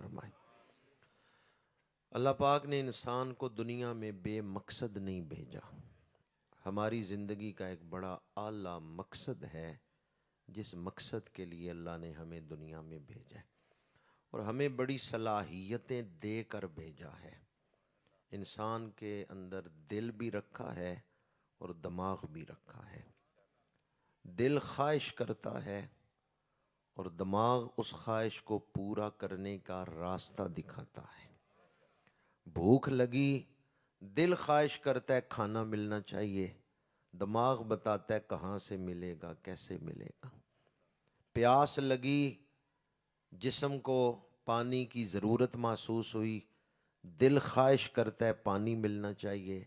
فرمائے۔ اللہ پاک نے انسان کو دنیا میں بے مقصد نہیں بھیجا۔ ہماری زندگی کا ایک بڑا اعلیٰ مقصد ہے، جس مقصد کے لیے اللہ نے ہمیں دنیا میں بھیجا ہے، اور ہمیں بڑی صلاحیتیں دے کر بھیجا ہے۔ انسان کے اندر دل بھی رکھا ہے اور دماغ بھی رکھا ہے۔ دل خواہش کرتا ہے اور دماغ اس خواہش کو پورا کرنے کا راستہ دکھاتا ہے۔ بھوک لگی، دل خواہش کرتا ہے کھانا ملنا چاہیے، دماغ بتاتا ہے کہاں سے ملے گا، کیسے ملے گا۔ پیاس لگی، جسم کو پانی کی ضرورت محسوس ہوئی، دل خواہش کرتا ہے پانی ملنا چاہیے،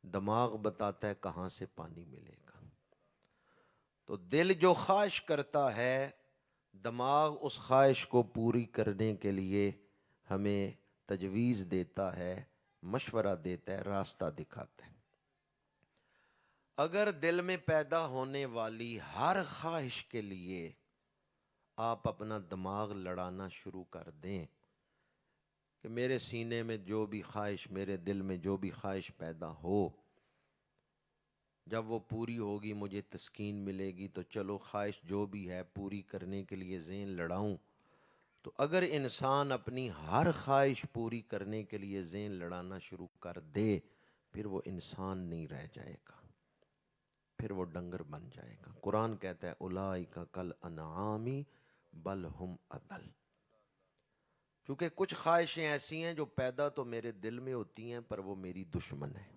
دماغ بتاتا ہے کہاں سے پانی ملے گا۔ تو دل جو خواہش کرتا ہے، دماغ اس خواہش کو پوری کرنے کے لیے ہمیں تجویز دیتا ہے، مشورہ دیتا ہے، راستہ دکھاتا ہے۔ اگر دل میں پیدا ہونے والی ہر خواہش کے لیے آپ اپنا دماغ لڑانا شروع کر دیں کہ میرے سینے میں جو بھی خواہش، میرے دل میں جو بھی خواہش پیدا ہو، جب وہ پوری ہوگی مجھے تسکین ملے گی، تو چلو خواہش جو بھی ہے پوری کرنے کے لیے ذہن لڑاؤں۔ تو اگر انسان اپنی ہر خواہش پوری کرنے کے لیے ذہن لڑانا شروع کر دے، پھر وہ انسان نہیں رہ جائے گا، پھر وہ ڈنگر بن جائے گا۔ قرآن کہتا ہے اولئک کالانعام بل ہم اضل۔ کیونکہ کچھ خواہشیں ایسی ہیں جو پیدا تو میرے دل میں ہوتی ہیں، پر وہ میری دشمن ہیں،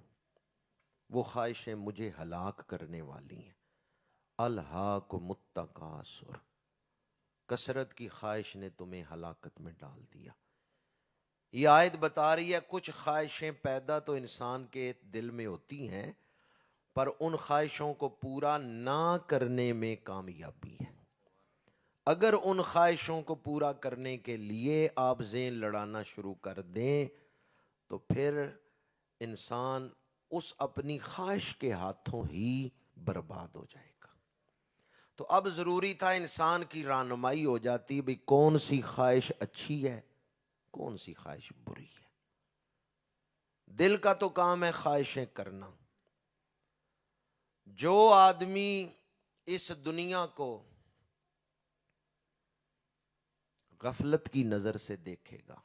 وہ خواہشیں مجھے ہلاک کرنے والی ہیں۔ الہاکم التکاثر، کثرت کی خواہش نے تمہیں ہلاکت میں ڈال دیا۔ یہ آیت بتا رہی ہے کچھ خواہشیں پیدا تو انسان کے دل میں ہوتی ہیں، پر ان خواہشوں کو پورا نہ کرنے میں کامیابی ہے۔ اگر ان خواہشوں کو پورا کرنے کے لیے آپ ذہن لڑانا شروع کر دیں، تو پھر انسان اس اپنی خواہش کے ہاتھوں ہی برباد ہو جائے گا۔ تو اب ضروری تھا انسان کی رہنمائی ہو جاتی، بھئی کون سی خواہش اچھی ہے، کون سی خواہش بری ہے۔ دل کا تو کام ہے خواہشیں کرنا۔ جو آدمی اس دنیا کو غفلت کی نظر سے دیکھے گا،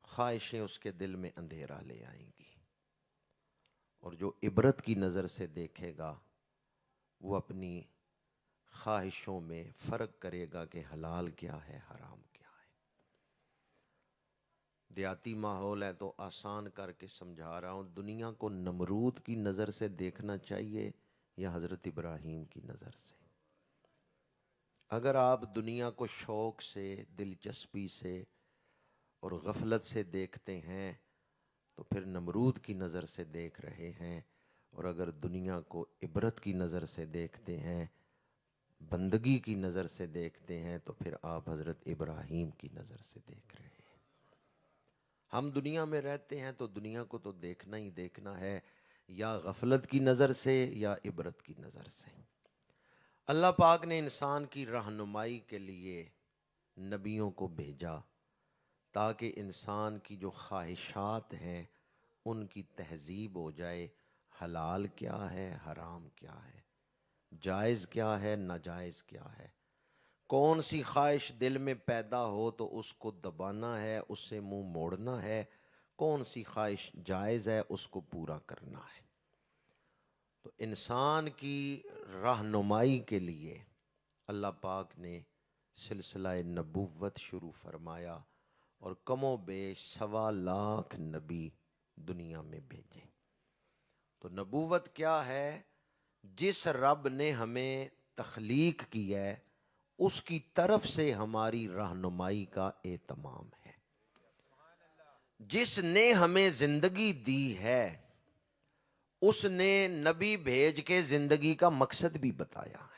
خواہشیں اس کے دل میں اندھیرا لے آئیں گی، اور جو عبرت کی نظر سے دیکھے گا، وہ اپنی خواہشوں میں فرق کرے گا کہ حلال کیا ہے، حرام کیا ہے۔ دیہاتی ماحول ہے تو آسان کر کے سمجھا رہا ہوں، دنیا کو نمرود کی نظر سے دیکھنا چاہیے یا حضرت ابراہیم کی نظر سے؟ اگر آپ دنیا کو شوق سے، دلچسپی سے اور غفلت سے دیکھتے ہیں تو پھر نمرود کی نظر سے دیکھ رہے ہیں، اور اگر دنیا کو عبرت کی نظر سے دیکھتے ہیں، بندگی کی نظر سے دیکھتے ہیں، تو پھر آپ حضرت ابراہیم کی نظر سے دیکھ رہے ہیں۔ ہم دنیا میں رہتے ہیں تو دنیا کو تو دیکھنا ہی دیکھنا ہے، یا غفلت کی نظر سے یا عبرت کی نظر سے۔ اللہ پاک نے انسان کی رہنمائی کے لیے نبیوں کو بھیجا، تاکہ انسان کی جو خواہشات ہیں ان کی تہذیب ہو جائے، حلال کیا ہے، حرام کیا ہے، جائز کیا ہے، ناجائز کیا ہے۔ کون سی خواہش دل میں پیدا ہو تو اس کو دبانا ہے، اس سے منہ موڑنا ہے، کون سی خواہش جائز ہے اس کو پورا کرنا ہے۔ تو انسان کی رہنمائی کے لیے اللہ پاک نے سلسلہ نبوت شروع فرمایا، اور کم و بیش 1.25 نبی دنیا میں بھیجے۔ تو نبوت کیا ہے؟ جس رب نے ہمیں تخلیق کی ہے، اس کی طرف سے ہماری رہنمائی کا اہتمام ہے۔ جس نے ہمیں زندگی دی ہے، اس نے نبی بھیج کے زندگی کا مقصد بھی بتایا ہے۔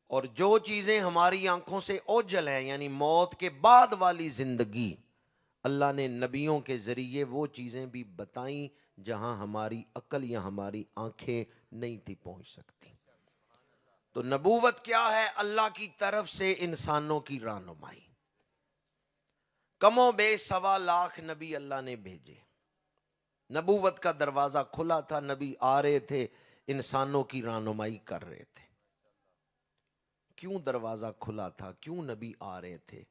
اور جو چیزیں ہماری آنکھوں سے اوجھل ہیں، یعنی موت کے بعد والی زندگی، اللہ نے نبیوں کے ذریعے وہ چیزیں بھی بتائیں جہاں ہماری عقل یا ہماری آنکھیں نہیں تھی پہنچ سکتی۔ تو نبوت کیا ہے؟ اللہ کی طرف سے انسانوں کی رہنمائی. کم و بیش 1.25 نبی اللہ نے بھیجے. نبوت کا دروازہ کھلا تھا، نبی آ رہے تھے، انسانوں کی رہنمائی کر رہے تھے. کیوں دروازہ کھلا تھا؟ کیوں نبی آ رہے تھے؟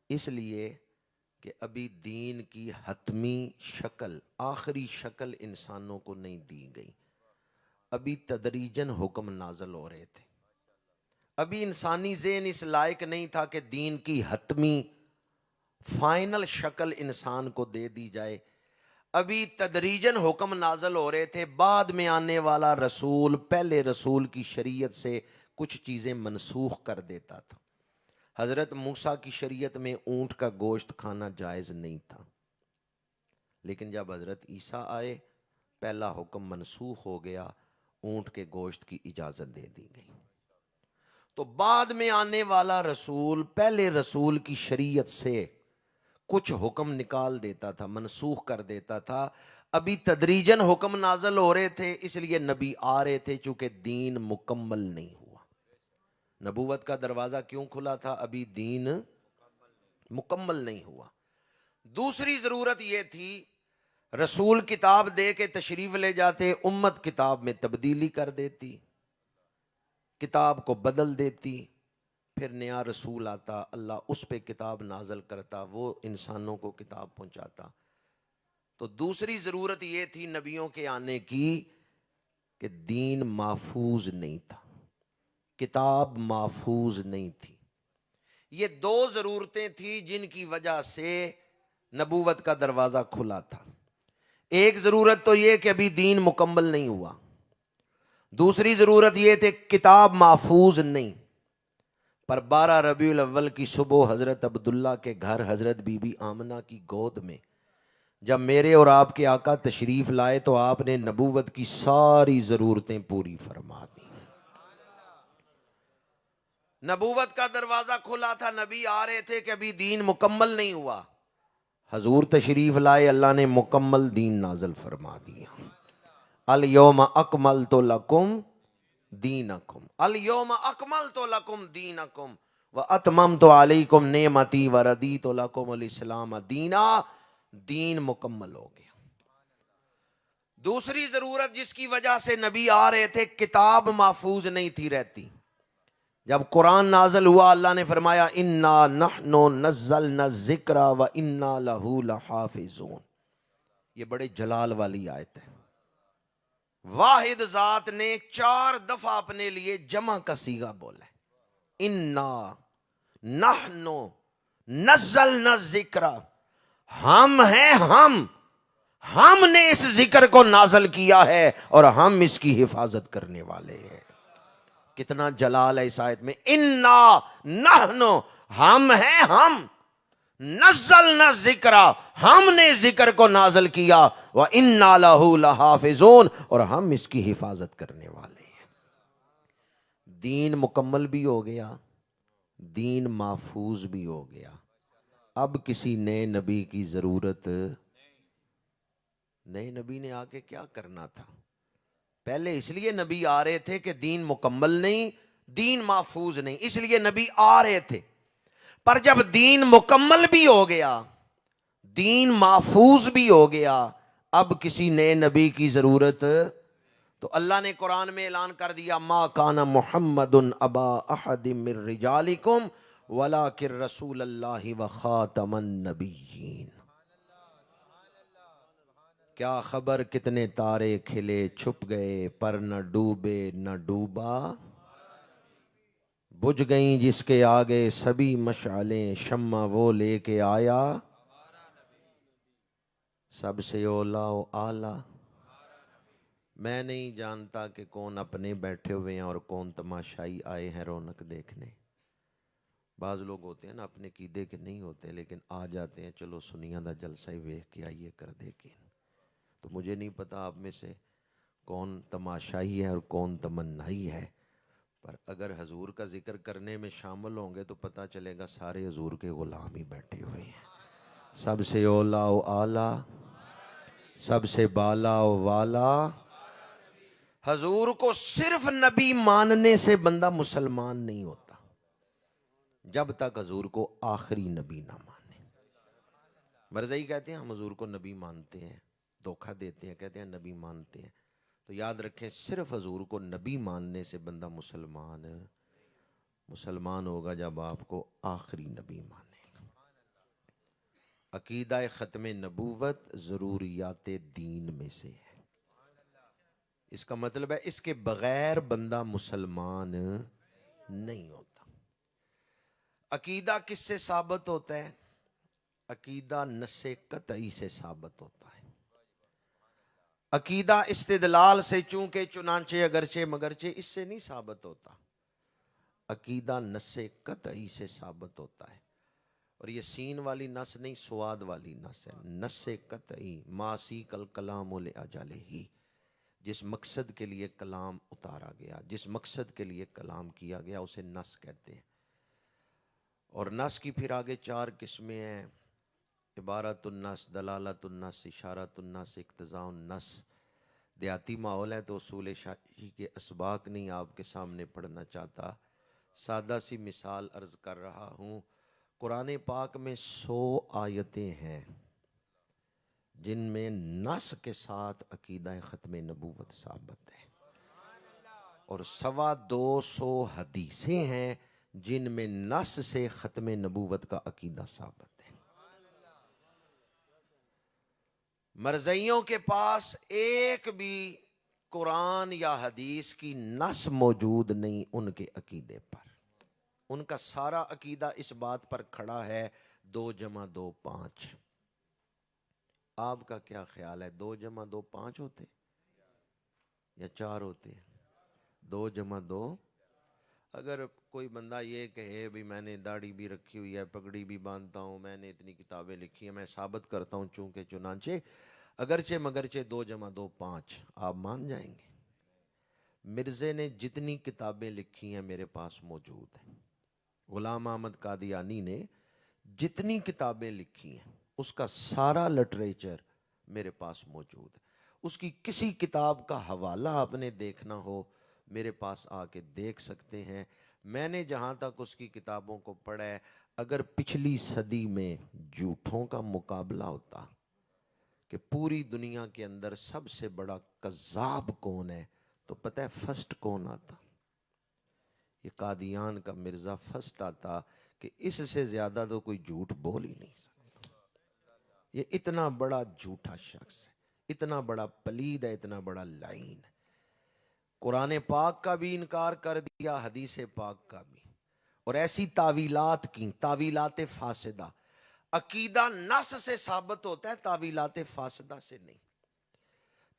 اس لیے کہ ابھی دین کی حتمی شکل، آخری شکل انسانوں کو نہیں دی گئی. ابھی تدریجاً حکم نازل ہو رہے تھے. ابھی انسانی ذہن اس لائق نہیں تھا کہ دین کی حتمی فائنل شکل انسان کو دے دی جائے. ابھی تدریجاً حکم نازل ہو رہے تھے. بعد میں آنے والا رسول پہلے رسول کی شریعت سے کچھ چیزیں منسوخ کر دیتا تھا. حضرت موسیٰ کی شریعت میں اونٹ کا گوشت کھانا جائز نہیں تھا، لیکن جب حضرت عیسیٰ آئے پہلا حکم منسوخ ہو گیا، اونٹ کے گوشت کی اجازت دے دی گئی. تو بعد میں آنے والا رسول پہلے رسول کی شریعت سے کچھ حکم نکال دیتا تھا، منسوخ کر دیتا تھا. ابھی تدریجاً حکم نازل ہو رہے تھے، اس لیے نبی آ رہے تھے، چونکہ دین مکمل نہیں ہوا. نبوت کا دروازہ کیوں کھلا تھا؟ ابھی دین مکمل نہیں ہوا. دوسری ضرورت یہ تھی، رسول کتاب دے کے تشریف لے جاتے، امت کتاب میں تبدیلی کر دیتی، کتاب کو بدل دیتی، پھر نیا رسول آتا، اللہ اس پہ کتاب نازل کرتا، وہ انسانوں کو کتاب پہنچاتا. تو دوسری ضرورت یہ تھی نبیوں کے آنے کی کہ دین محفوظ نہیں تھا، کتاب محفوظ نہیں تھی. یہ 2 ضرورتیں تھیں جن کی وجہ سے نبوت کا دروازہ کھلا تھا. ایک ضرورت تو یہ کہ ابھی دین مکمل نہیں ہوا. دوسری ضرورت یہ تھی کتاب محفوظ نہیں. پر 12 ربیع الاول کی صبح حضرت عبداللہ کے گھر حضرت بی بی آمنہ کی گود میں جب میرے اور آپ کے آقا تشریف لائے تو آپ نے نبوت کی ساری ضرورتیں پوری فرما دی. نبوت کا دروازہ کھلا تھا، نبی آ رہے تھے کہ ابھی دین مکمل نہیں ہوا. حضور تشریف لائے، اللہ نے مکمل دین نازل فرما دیا. الیوم اکملت لکم دینکم، الیوم اکملت لکم دینکم واتممت علیکم نعمتی وردیت لکم الاسلام دینا. دین مکمل ہو گیا. دوسری ضرورت جس کی وجہ سے نبی آ رہے تھے، کتاب محفوظ نہیں تھی رہتی. جب قرآن نازل ہوا اللہ نے فرمایا انا نحن نزلنا الذکر وانا لہ لحافظون. یہ بڑے جلال والی آیت ہے. واحد ذات نے 4 دفعہ اپنے لیے جمع کا صیغہ بولا ہے. انا نحن نزلنا الذکر، ہم ہیں، ہم نے اس ذکر کو نازل کیا ہے اور ہم اس کی حفاظت کرنے والے ہیں. کتنا جلال ہے اس آیت میں. انا نحن، ہم ہیں، ہم نزلنا الذکر، ہم نے ذکر کو نازل کیا، وَإِنَّا لَهُ لَحَافِظُونَ، اور ہم اس کی حفاظت کرنے والے ہیں. دین مکمل بھی ہو گیا، دین محفوظ بھی ہو گیا. اب کسی نئے نبی کی ضرورت. نئے نبی نے آ کے کیا کرنا تھا؟ پہلے اس لیے نبی آ رہے تھے کہ دین مکمل نہیں، دین محفوظ نہیں، اس لیے نبی آ رہے تھے. پر جب دین مکمل بھی ہو گیا، دین محفوظ بھی ہو گیا، اب کسی نئے نبی کی ضرورت. تو اللہ نے قرآن میں اعلان کر دیا ما کان محمد ابا احد من رجالکم ولکن رسول اللہ وخاتم النبیین. کیا خبر کتنے تارے کھلے چھپ گئے، پر نہ ڈوبے نہ ڈوبا. بجھ گئیں جس کے آگے سبھی مشعلیں، شمع وہ لے کے آیا سب سے اولا و اعلیٰ. میں نہیں جانتا کہ کون اپنے بیٹھے ہوئے ہیں اور کون تماشائی آئے ہیں رونق دیکھنے. بعض لوگ ہوتے ہیں نا اپنے قیدے کے نہیں ہوتے لیکن آ جاتے ہیں، چلو سنیاں دا جلسہ ہی ویکھ کے آئیے کر دے کے. تو مجھے نہیں پتا آپ میں سے کون تماشائی ہے اور کون تمنائی ہے، پر اگر حضور کا ذکر کرنے میں شامل ہوں گے تو پتہ چلے گا سارے حضور کے غلام ہی بیٹھے ہوئے ہیں. سب سے اولا و اعلیٰ، سب سے بالا و والا حضور کو صرف نبی ماننے سے بندہ مسلمان نہیں ہوتا جب تک حضور کو آخری نبی نہ مانے۔ مرزائی کہتے ہیں ہم حضور کو نبی مانتے ہیں، دھوکہ دیتے ہیں، کہتے ہیں نبی مانتے ہیں، تو یاد رکھیں صرف حضور کو نبی ماننے سے بندہ مسلمان ہوگا جب آپ کو آخری نبی مانے گا۔ عقیدہ ختم نبوت ضروریات دین میں سے ہے، اس کا مطلب ہے اس کے بغیر بندہ مسلمان نہیں ہوتا۔ عقیدہ کس سے ثابت ہوتا ہے؟ عقیدہ نص قطعی سے ثابت ہوتا ہے۔ عقیدہ استدلال سے چونکہ چنانچہ اگرچہ مگرچہ اس سے نہیں ثابت ہوتا، عقیدہ نص قطعی سے ثابت ہوتا ہے۔ اور یہ سین والی نص نہیں، سواد والی نص ہے، نص قطعی، ما سیق الکلام لأجلہ، جس مقصد کے لیے کلام اتارا گیا، جس مقصد کے لیے کلام کیا گیا اسے نص کہتے ہیں۔ اور نص کی پھر آگے 4 قسمیں ہیں، عبارت النص، دلالت النص، اشارت النص، اقتضاء النص۔ دیہاتی ماحول ہے تو اصول شاعری کے اسباق نہیں آپ کے سامنے پڑھنا چاہتا، سادہ سی مثال عرض کر رہا ہوں۔ قرآن پاک میں 100 آیتیں ہیں جن میں نص کے ساتھ عقیدہ ختم نبوت ثابت ہے، اور 250 حدیثیں ہیں جن میں نص سے ختم نبوت کا عقیدہ ثابت ہے۔ مرزائیوں کے پاس ایک بھی قرآن یا حدیث کی نص موجود نہیں ان کے عقیدے پر، ان کا سارا عقیدہ اس بات پر کھڑا ہے 2 + 2 = 5۔ آپ کا کیا خیال ہے، 2 + 2 = 5 ہوتے یا 4 ہوتے؟ 2 + 2۔ اگر کوئی بندہ یہ کہے بھی میں نے داڑھی بھی رکھی ہوئی ہے، پگڑی بھی باندھتا ہوں، میں نے اتنی کتابیں لکھی ہیں، میں ثابت کرتا ہوں چونکہ چنانچہ اگرچہ مگرچہ 2 + 2 = 5، آپ مان جائیں گے؟ مرزے نے جتنی کتابیں لکھی ہیں میرے پاس موجود ہیں، غلام احمد قادیانی نے جتنی کتابیں لکھی ہیں اس کا سارا لٹریچر میرے پاس موجود ہے۔ اس کی کسی کتاب کا حوالہ آپ نے دیکھنا ہو میرے پاس آ کے دیکھ سکتے ہیں۔ میں نے جہاں تک اس کی کتابوں کو پڑھا ہے، اگر پچھلی صدی میں جھوٹوں کا مقابلہ ہوتا کہ پوری دنیا کے اندر سب سے بڑا کذاب کون ہے تو پتہ ہے فرسٹ کون آتا؟ یہ قادیان کا مرزا فرسٹ آتا، کہ اس سے زیادہ تو کوئی جھوٹ بول ہی نہیں سکتا۔ یہ اتنا بڑا جھوٹا شخص ہے، اتنا بڑا پلید ہے، اتنا بڑا لعین ہے۔ قرآن پاک کا بھی انکار کر دیا، حدیث پاک کا بھی، اور ایسی تعویلات کی، تعویلات فاسدہ۔ عقیدہ نص سے ثابت ہوتا ہے، تعویلات فاسدہ سے نہیں۔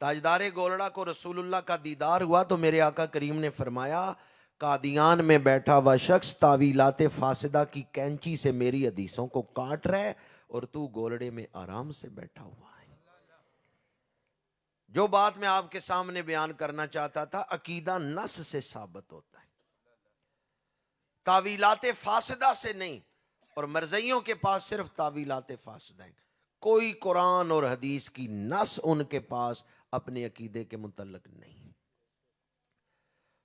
تاجدار گولڑا کو رسول اللہ کا دیدار ہوا تو میرے آقا کریم نے فرمایا قادیان میں بیٹھا ہوا شخص تعویلات فاسدہ کی کینچی سے میری حدیثوں کو کاٹ رہا ہے اور تو گولڑے میں آرام سے بیٹھا ہوا ہے۔ جو بات میں آپ کے سامنے بیان کرنا چاہتا تھا، عقیدہ نص سے ثابت ہوتا ہے، تعویلات فاسدہ سے نہیں۔ اور مرزائیوں کے پاس صرف تعویلات فاسدہ ہیں، کوئی قرآن اور حدیث کی نص ان کے پاس اپنے عقیدے کے متعلق نہیں۔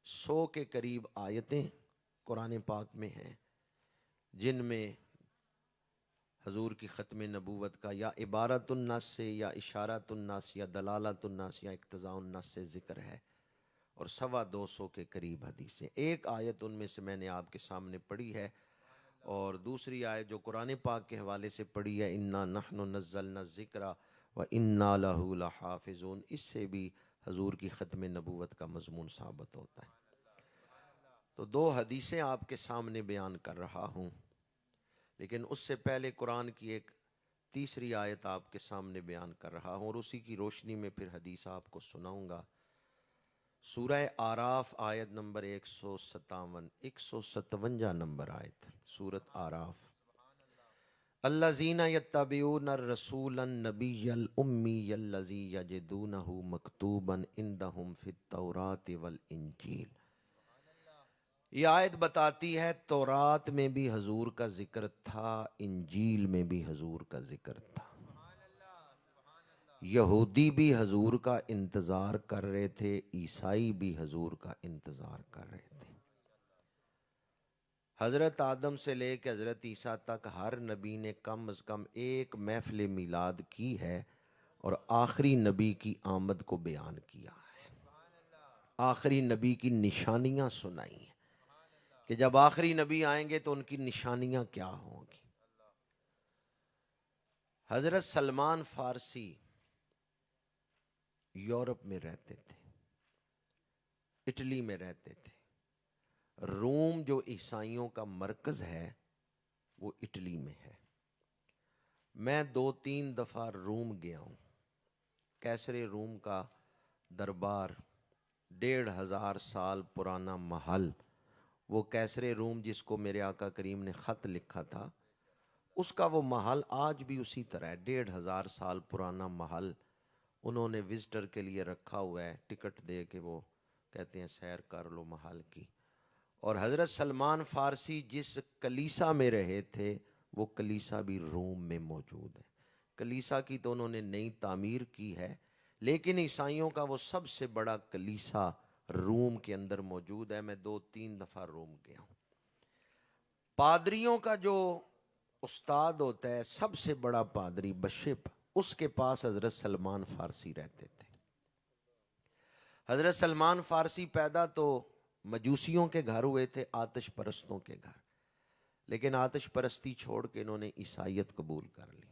100 کے قریب آیتیں قرآن پاک میں ہیں جن میں حضور کی ختم نبوت کا یا عبارت النص سے یا اشارت النص یا دلالت النص یا اقتضاء النص سے ذکر ہے، اور 250 کے قریب حدیثیں۔ ایک آیت ان میں سے میں نے آپ کے سامنے پڑھی ہے، اور دوسری آیت جو قرآن پاک کے حوالے سے پڑھی ہے، انا نحن نزلنا الذکر وانا لہ لحافظون، اس سے بھی حضور کی ختم نبوت کا مضمون ثابت ہوتا ہے۔ تو 2 حدیثیں آپ کے سامنے بیان کر رہا ہوں، لیکن اس سے پہلے قرآن کی ایک تیسری آیت آپ کے سامنے بیان کر رہا ہوں، اور اسی کی روشنی میں پھر حدیث آپ کو سناؤں گا۔ سورہ آراف آیت نمبر 157 نمبر آیت، سورۃ آراف۔ الذین یتبعون الرسول النبی الامی الذی یجدونہ مکتوبا عندہم فی التوراۃ والانجیل۔ یہ آیت بتاتی ہے تورات میں بھی حضور کا ذکر تھا، انجیل میں بھی حضور کا ذکر تھا۔ یہودی بھی حضور کا انتظار کر رہے تھے، عیسائی بھی حضور کا انتظار کر رہے تھے۔ حضرت آدم سے لے کے حضرت عیسیٰ تک ہر نبی نے کم از کم ایک محفل میلاد کی ہے اور آخری نبی کی آمد کو بیان کیا ہے، آخری نبی کی نشانیاں سنائی ہیں کہ جب آخری نبی آئیں گے تو ان کی نشانیاں کیا ہوں گی۔ حضرت سلمان فارسی یورپ میں رہتے تھے، اٹلی میں رہتے تھے۔ روم جو عیسائیوں کا مرکز ہے وہ اٹلی میں ہے۔ میں 2-3 دفعہ روم گیا ہوں۔ کیسر روم کا دربار 1500 سال پرانا محل، وہ کیسر روم جس کو میرے آقا کریم نے خط لکھا تھا، اس کا وہ محل آج بھی اسی طرح ہے۔ 1500 سال پرانا محل انہوں نے وزٹر کے لیے رکھا ہوا ہے، ٹکٹ دے کے وہ کہتے ہیں سیر کر لو محل کی۔ اور حضرت سلمان فارسی جس کلیسا میں رہے تھے وہ کلیسا بھی روم میں موجود ہے۔ کلیسا کی تو انہوں نے نئی تعمیر کی ہے، لیکن عیسائیوں کا وہ سب سے بڑا کلیسا روم کے اندر موجود ہے۔ میں 2-3 دفعہ روم گیا ہوں۔ پادریوں کا جو استاد ہوتا ہے، سب سے بڑا پادری بشپ، اس کے پاس حضرت سلمان فارسی رہتے تھے۔ حضرت سلمان فارسی پیدا تو مجوسیوں کے گھر ہوئے تھے، آتش پرستوں کے گھر، لیکن آتش پرستی چھوڑ کے انہوں نے عیسائیت قبول کر لی،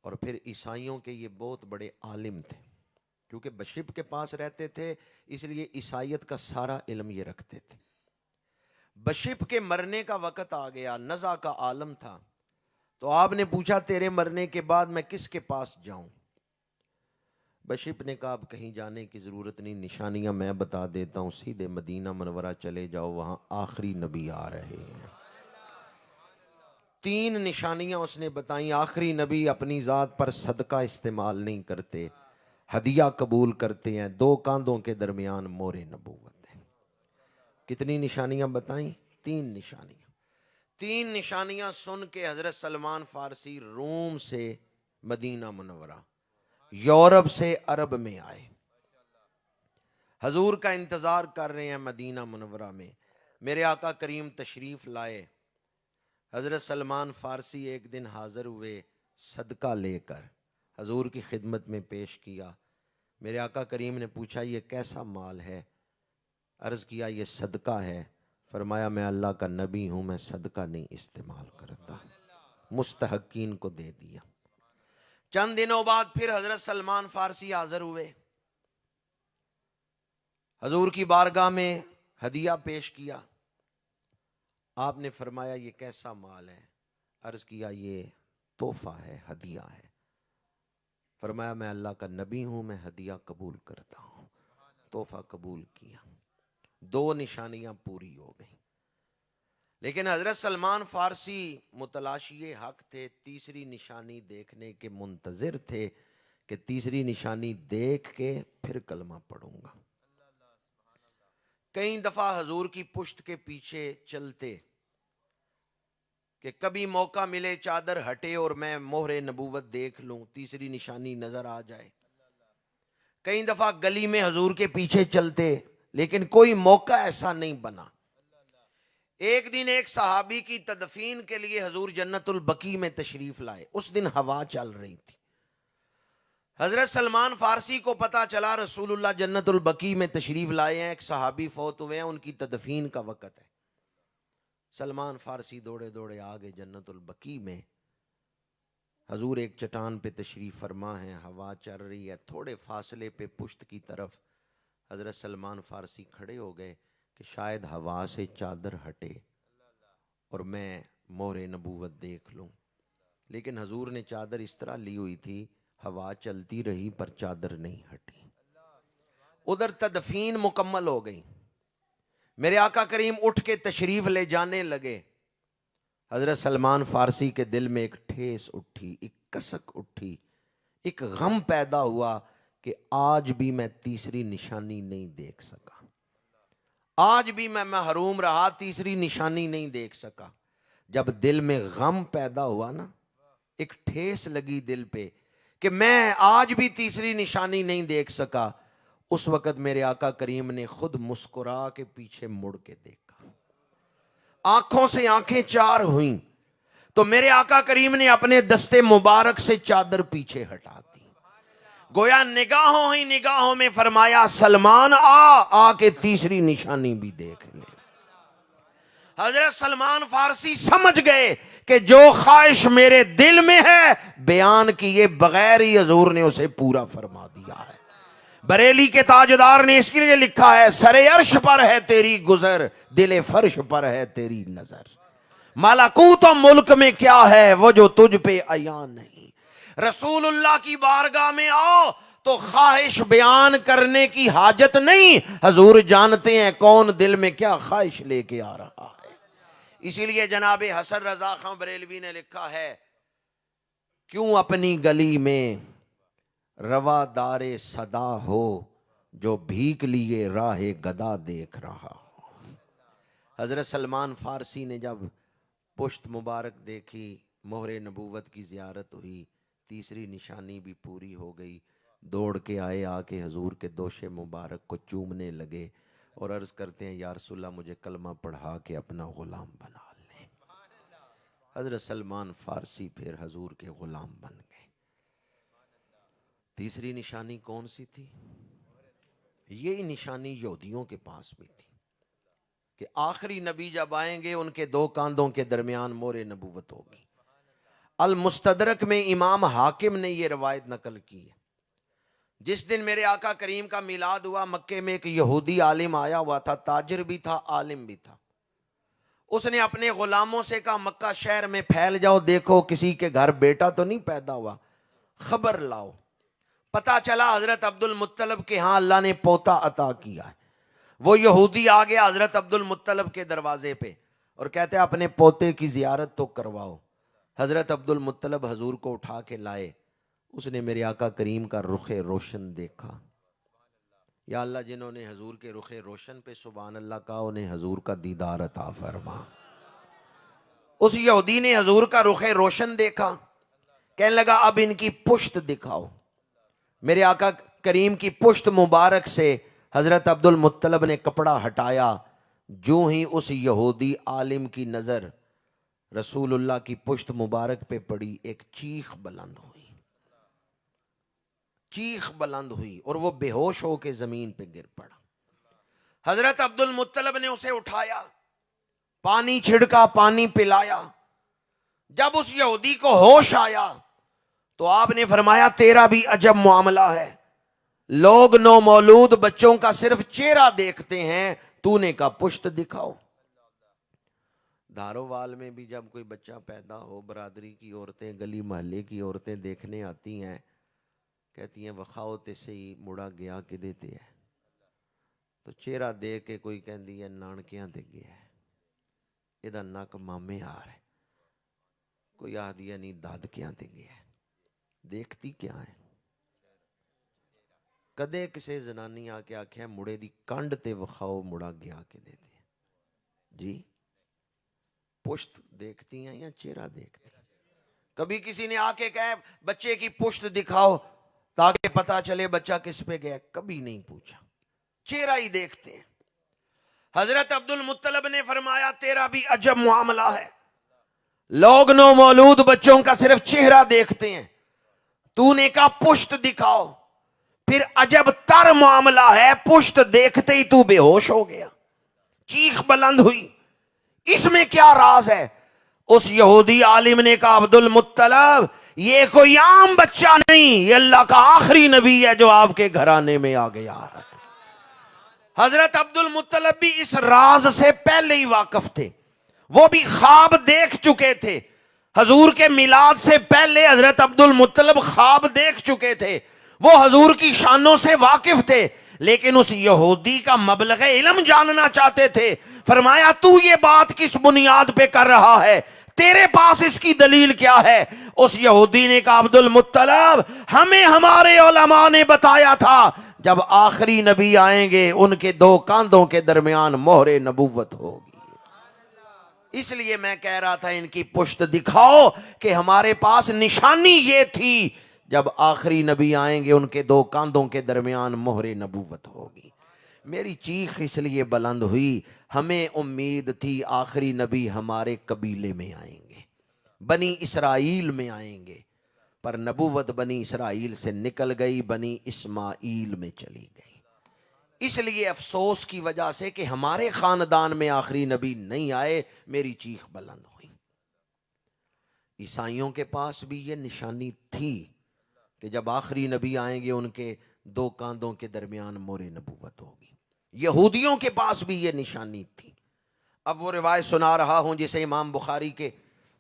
اور پھر عیسائیوں کے یہ بہت بڑے عالم تھے۔ کیونکہ بشپ کے پاس رہتے تھے اس لیے عیسائیت کا سارا علم یہ رکھتے تھے۔ بشپ کے مرنے کا وقت آ گیا، نزع کا عالم تھا، تو آپ نے پوچھا تیرے مرنے کے بعد میں کس کے پاس جاؤں؟ بشپ نے کہا اب کہیں جانے کی ضرورت نہیں، نشانیاں میں بتا دیتا ہوں، سیدھے مدینہ منورہ چلے جاؤ، وہاں آخری نبی آ رہے ہیں۔ 3 نشانیاں اس نے بتائیں۔ آخری نبی اپنی ذات پر صدقہ استعمال نہیں کرتے، ہدیہ قبول کرتے ہیں، 2 کاندھوں کے درمیان مہر نبوت ہے۔ کتنی نشانیاں بتائیں؟ 3 نشانیاں۔ 3 نشانیاں سن کے حضرت سلمان فارسی روم سے مدینہ منورہ، یورپ سے عرب میں آئے، حضور کا انتظار کر رہے ہیں مدینہ منورہ میں۔ میرے آقا کریم تشریف لائے، حضرت سلمان فارسی ایک دن حاضر ہوئے، صدقہ لے کر حضور کی خدمت میں پیش کیا۔ میرے آقا کریم نے پوچھا یہ کیسا مال ہے؟ عرض کیا یہ صدقہ ہے۔ فرمایا میں اللہ کا نبی ہوں، میں صدقہ نہیں استعمال کرتا، مستحقین کو دے دیا۔ چند دنوں بعد پھر حضرت سلمان فارسی حاضر ہوئے، حضور کی بارگاہ میں ہدیہ پیش کیا۔ آپ نے فرمایا یہ کیسا مال ہے؟ عرض کیا یہ تحفہ ہے، ہدیہ ہے۔ فرمایا میں اللہ کا نبی ہوں، میں ہدیہ قبول کرتا ہوں۔ تحفہ قبول کیا، 2 نشانیاں پوری ہو گئیں۔ لیکن حضرت سلمان فارسی متلاشی حق تھے، تیسری نشانی دیکھنے کے منتظر تھے کہ تیسری نشانی دیکھ کے پھر کلمہ پڑھوں گا۔ کئی دفعہ حضور کی پشت کے پیچھے چلتے کہ کبھی موقع ملے چادر ہٹے اور میں مہر نبوت دیکھ لوں، تیسری نشانی نظر آ جائے۔ کئی دفعہ گلی میں حضور کے پیچھے چلتے، لیکن کوئی موقع ایسا نہیں بنا۔ ایک دن ایک صحابی کی تدفین کے لیے حضور جنت البقیع میں تشریف لائے۔ اس دن ہوا چل رہی تھی۔ حضرت سلمان فارسی کو پتا چلا رسول اللہ جنت البقیع میں تشریف لائے ہیں، ایک صحابی فوت ہوئے ہیں، ان کی تدفین کا وقت ہے۔ سلمان فارسی دوڑے دوڑے آگے جنت البقیع میں، حضور ایک چٹان پہ تشریف فرما ہے، ہوا چل رہی ہے، تھوڑے فاصلے پہ پشت کی طرف حضرت سلمان فارسی کھڑے ہو گئے کہ شاید ہوا سے چادر ہٹے اور میں مہر نبوت دیکھ لوں۔ لیکن حضور نے چادر اس طرح لی ہوئی تھی، ہوا چلتی رہی پر چادر نہیں ہٹی۔ ادھر تدفین مکمل ہو گئی، میرے آقا کریم اٹھ کے تشریف لے جانے لگے۔ حضرت سلمان فارسی کے دل میں ایک ٹھیس اٹھی، ایک کسک اٹھی، ایک غم پیدا ہوا کہ آج بھی میں تیسری نشانی نہیں دیکھ سکا، آج بھی میں محروم رہا، تیسری نشانی نہیں دیکھ سکا۔ جب دل میں غم پیدا ہوا نا، ایک ٹھیس لگی دل پہ کہ میں آج بھی تیسری نشانی نہیں دیکھ سکا، اس وقت میرے آقا کریم نے خود مسکرا کے پیچھے مڑ کے دیکھا، آنکھوں سے آنکھیں چار ہوئیں تو میرے آقا کریم نے اپنے دستے مبارک سے چادر پیچھے ہٹا دی، گویا نگاہوں ہی نگاہوں میں فرمایا سلمان آ کے تیسری نشانی بھی دیکھ لے۔ حضرت سلمان فارسی سمجھ گئے کہ جو خواہش میرے دل میں ہے بیان کیے بغیر ہی حضور نے اسے پورا فرما دیا ہے۔ بریلی کے تاجدار نے اس کے لیے لکھا ہے سرے عرش پر ہے تیری گزر، دل فرش پر ہے تیری نظر، ملکوت و ملک میں کیا ہے وہ جو تجھ پہ عیاں نہیں۔ رسول اللہ کی بارگاہ میں آؤ تو خواہش بیان کرنے کی حاجت نہیں، حضور جانتے ہیں کون دل میں کیا خواہش لے کے آ رہا ہے۔ اسی لیے جناب حسن رضا خان بریلوی نے لکھا ہے کیوں اپنی گلی میں روادار صدا ہو، جو بھیک لیے راہ گدا دیکھ رہا ہو۔ حضرت سلمان فارسی نے جب پشت مبارک دیکھی، مہر نبوت کی زیارت ہوئی، تیسری نشانی بھی پوری ہو گئی، دوڑ کے آئے، آ کے حضور کے دوش مبارک کو چومنے لگے اور عرض کرتے ہیں یا رسول اللہ مجھے کلمہ پڑھا کے اپنا غلام بنا لیں۔ حضرت سلمان فارسی پھر حضور کے غلام بن گئے۔ تیسری نشانی کون سی تھی؟ یہی نشانی یہودیوں کے پاس بھی تھی کہ آخری نبی جب آئیں گے ان کے دو کاندھوں کے درمیان مہر نبوت ہوگی۔ المستدرک میں امام حاکم نے یہ روایت نقل کی ہے، جس دن میرے آقا کریم کا میلاد ہوا مکے میں ایک یہودی عالم آیا ہوا تھا، تاجر بھی تھا عالم بھی تھا۔ اس نے اپنے غلاموں سے کہا مکہ شہر میں پھیل جاؤ، دیکھو کسی کے گھر بیٹا تو نہیں پیدا ہوا، خبر لاؤ۔ پتا چلا حضرت عبد المطلب کے ہاں اللہ نے پوتا عطا کیا ہے۔ وہ یہودی آ گیا حضرت عبد المطلب کے دروازے پہ اور کہتے ہیں اپنے پوتے کی زیارت تو کرواؤ۔ حضرت عبد المطلب حضور کو اٹھا کے لائے، اس نے میرے آقا کریم کا رخ روشن دیکھا۔ یا اللہ جنہوں نے حضور کے رخ روشن پہ سبحان اللہ کہا انہیں حضور کا دیدار عطا فرما۔ اس یہودی نے حضور کا رخ روشن دیکھا، کہنے لگا اب ان کی پشت دکھاؤ۔ میرے آقا کریم کی پشت مبارک سے حضرت عبد المطلب نے کپڑا ہٹایا، جو ہی اس یہودی عالم کی نظر رسول اللہ کی پشت مبارک پہ پڑی، ایک چیخ بلند ہوئی، چیخ بلند ہوئی اور وہ بے ہوش ہو کے زمین پہ گر پڑا۔ حضرت عبد المطلب نے اسے اٹھایا، پانی چھڑکا، پانی پلایا۔ جب اس یہودی کو ہوش آیا تو آپ نے فرمایا تیرا بھی عجب معاملہ ہے، لوگ نومولود بچوں کا صرف چہرہ دیکھتے ہیں، تو نے کہا پشت دکھاؤ۔ دھارووال میں بھی جب کوئی بچہ پیدا ہو، برادری کی عورتیں، گلی محلے کی عورتیں دیکھنے آتی ہیں، کہتی ہیں وخاؤ تے سہی مڑا گیا کہ دیتے ہیں، تو چہرہ دیکھ کے کوئی کہندی ہے نانکیاں دے گیا ہے، ادھا نک مامے آ رہے، کوئی آدھی ہے نہیں دادکیاں دے گیا ہے۔ دیکھتی کیا ہے؟ کدے کسے زنانی آ کے آکھے مڑے دی کنڈ تے وخاؤ مڑا گیا کے دیتے ہیں جی؟ پشت دیکھتی ہیں یا چہرہ دیکھتی ہیں؟ کبھی کسی نے آ کے کہے بچے کی پشت دکھاؤ تاکہ پتا چلے بچہ کس پہ گیا، کبھی نہیں پوچھا، چہرہ ہی دیکھتے ہیں۔ حضرت عبد المطلب نے فرمایا تیرا بھی عجب معاملہ ہے، لوگ نومولود بچوں کا صرف چہرہ دیکھتے ہیں، تو نے کہا پشت دکھاؤ، پھر عجب تر معاملہ ہے، پشت دیکھتے ہی تو بے ہوش ہو گیا، چیخ بلند ہوئی، اس میں کیا راز ہے؟ اس یہودی عالم نے کہا عبد المطلب یہ کوئی عام بچہ نہیں، یہ اللہ کا آخری نبی ہے جو آپ کے گھرانے میں آ گیا ہے۔ حضرت عبد المطلب بھی اس راز سے پہلے ہی واقف تھے، وہ بھی خواب دیکھ چکے تھے، حضور کے میلاد سے پہلے حضرت عبد المطلب خواب دیکھ چکے تھے، وہ حضور کی شانوں سے واقف تھے، لیکن اس یہودی کا مبلغ علم جاننا چاہتے تھے۔ فرمایا تو یہ بات کس بنیاد پہ کر رہا ہے، تیرے پاس اس کی دلیل کیا ہے؟ اس یہودی نے کہا عبد المطلب ہمیں ہمارے علماء نے بتایا تھا جب آخری نبی آئیں گے ان کے دو کاندھوں کے درمیان مہر نبوت ہوگی، اس لیے میں کہہ رہا تھا ان کی پشت دکھاؤ کہ ہمارے پاس نشانی یہ تھی جب آخری نبی آئیں گے ان کے دو کاندھوں کے درمیان مہر نبوت ہوگی۔ میری چیخ اس لیے بلند ہوئی، ہمیں امید تھی آخری نبی ہمارے قبیلے میں آئیں گے، بنی اسرائیل میں آئیں گے، پر نبوت بنی اسرائیل سے نکل گئی، بنی اسماعیل میں چلی گئی۔ اس لیے افسوس کی وجہ سے کہ ہمارے خاندان میں آخری نبی نہیں آئے، میری چیخ بلند ہوئی۔ عیسائیوں کے پاس بھی یہ نشانی تھی کہ جب آخری نبی آئیں گے ان کے دو کاندھوں کے درمیان مہر نبوت ہوگی۔ یہودیوں کے پاس بھی یہ نشانی تھی۔ اب وہ روایت سنا رہا ہوں جسے امام بخاری کے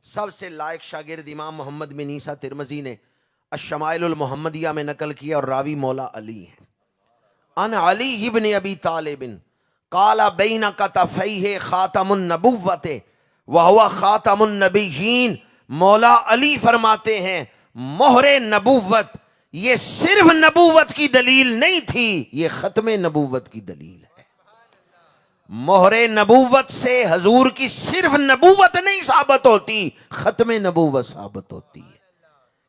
سب سے لائق شاگرد امام محمد بن عیسیٰ ترمذی نے الشمائل المحمدیہ میں نقل کیا، اور راوی مولا علی ہیں۔ ان علی ابن ابی طالب قال بین کتفیہ خاتم النبوت وہو خاتم النبیین، مولا علی فرماتے ہیں مہر نبوت یہ صرف نبوت کی دلیل نہیں تھی، یہ ختم نبوت کی دلیل ہے۔ مہر نبوت سے حضور کی صرف نبوت نہیں ثابت ہوتی، ختم نبوت ثابت ہوتی ہے۔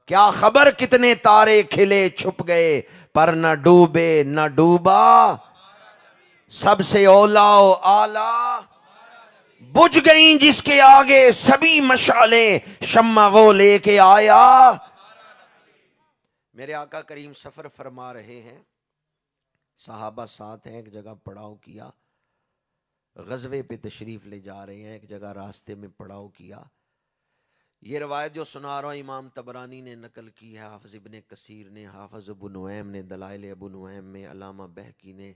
کیا خبر کتنے تارے کھلے چھپ گئے، پر نہ ڈوبے نہ ڈوبا سب سے اولا و اعلیٰ، بجھ گئیں جس کے آگے سبھی مشعلیں، شمع وہ لے کے آیا۔ میرے آقا کریم سفر فرما رہے ہیں، صحابہ ساتھ ہیں، ایک جگہ پڑاؤ کیا، غزوے پہ تشریف لے جا رہے ہیں، ایک جگہ راستے میں پڑاؤ کیا۔ یہ روایت جو سنا رہا ہوں امام طبرانی نے نقل کی ہے، حافظ ابن کثیر نے، حافظ ابو نعیم نے دلائل ابو نعیم میں، علامہ بہقی نے،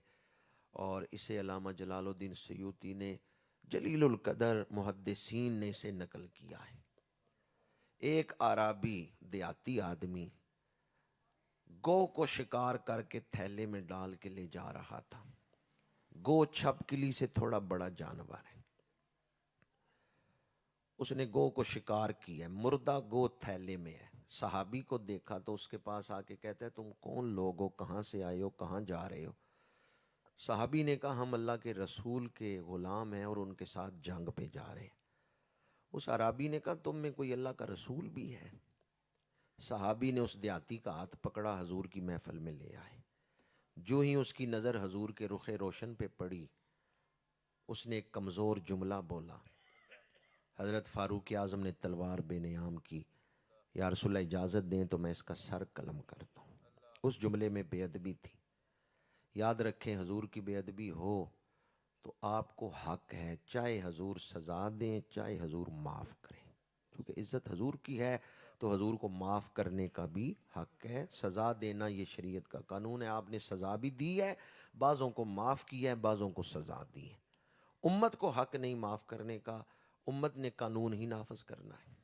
اور اسے علامہ جلال الدین سیوطی نے، جلیل القدر محدثین نے اسے نقل کیا ہے۔ ایک اعرابی دیہاتی آدمی گو کو شکار کر کے تھیلے میں ڈال کے لے جا رہا تھا۔ گو چھپکلی سے تھوڑا بڑا جانور ہے، اس نے گو کو شکار کیا ہے، مردہ گو تھیلے میں ہے۔ صحابی کو دیکھا تو اس کے پاس آ کے کہتا ہے تم کون لوگ ہو، کہاں سے آئے ہو، کہاں جا رہے ہو؟ صحابی نے کہا ہم اللہ کے رسول کے غلام ہیں اور ان کے ساتھ جنگ پہ جا رہے ہیں۔ اس عرابی نے کہا تم میں کوئی اللہ کا رسول بھی ہے؟ صحابی نے اس دیہاتی کا ہاتھ پکڑا، حضور کی محفل میں لے آئے۔ جو ہی اس کی نظر حضور کے رخ روشن پہ پڑی، اس نے ایک کمزور جملہ بولا۔ حضرت فاروق اعظم نے تلوار بے نیام کی، یا رسول اللہ اجازت دیں تو میں اس کا سر قلم کرتا ہوں۔ اس جملے میں بے ادبی تھی۔ یاد رکھیں حضور کی بے ادبی ہو تو آپ کو حق ہے، چاہے حضور سزا دیں چاہے حضور معاف کریں، کیونکہ عزت حضور کی ہے تو حضور کو معاف کرنے کا بھی حق ہے۔ سزا دینا یہ شریعت کا قانون ہے، آپ نے سزا بھی دی ہے، بعضوں کو معاف کیا ہے، بعضوں کو سزا دی ہے۔ امت کو حق نہیں معاف کرنے کا، امت نے قانون ہی نافذ کرنا ہے۔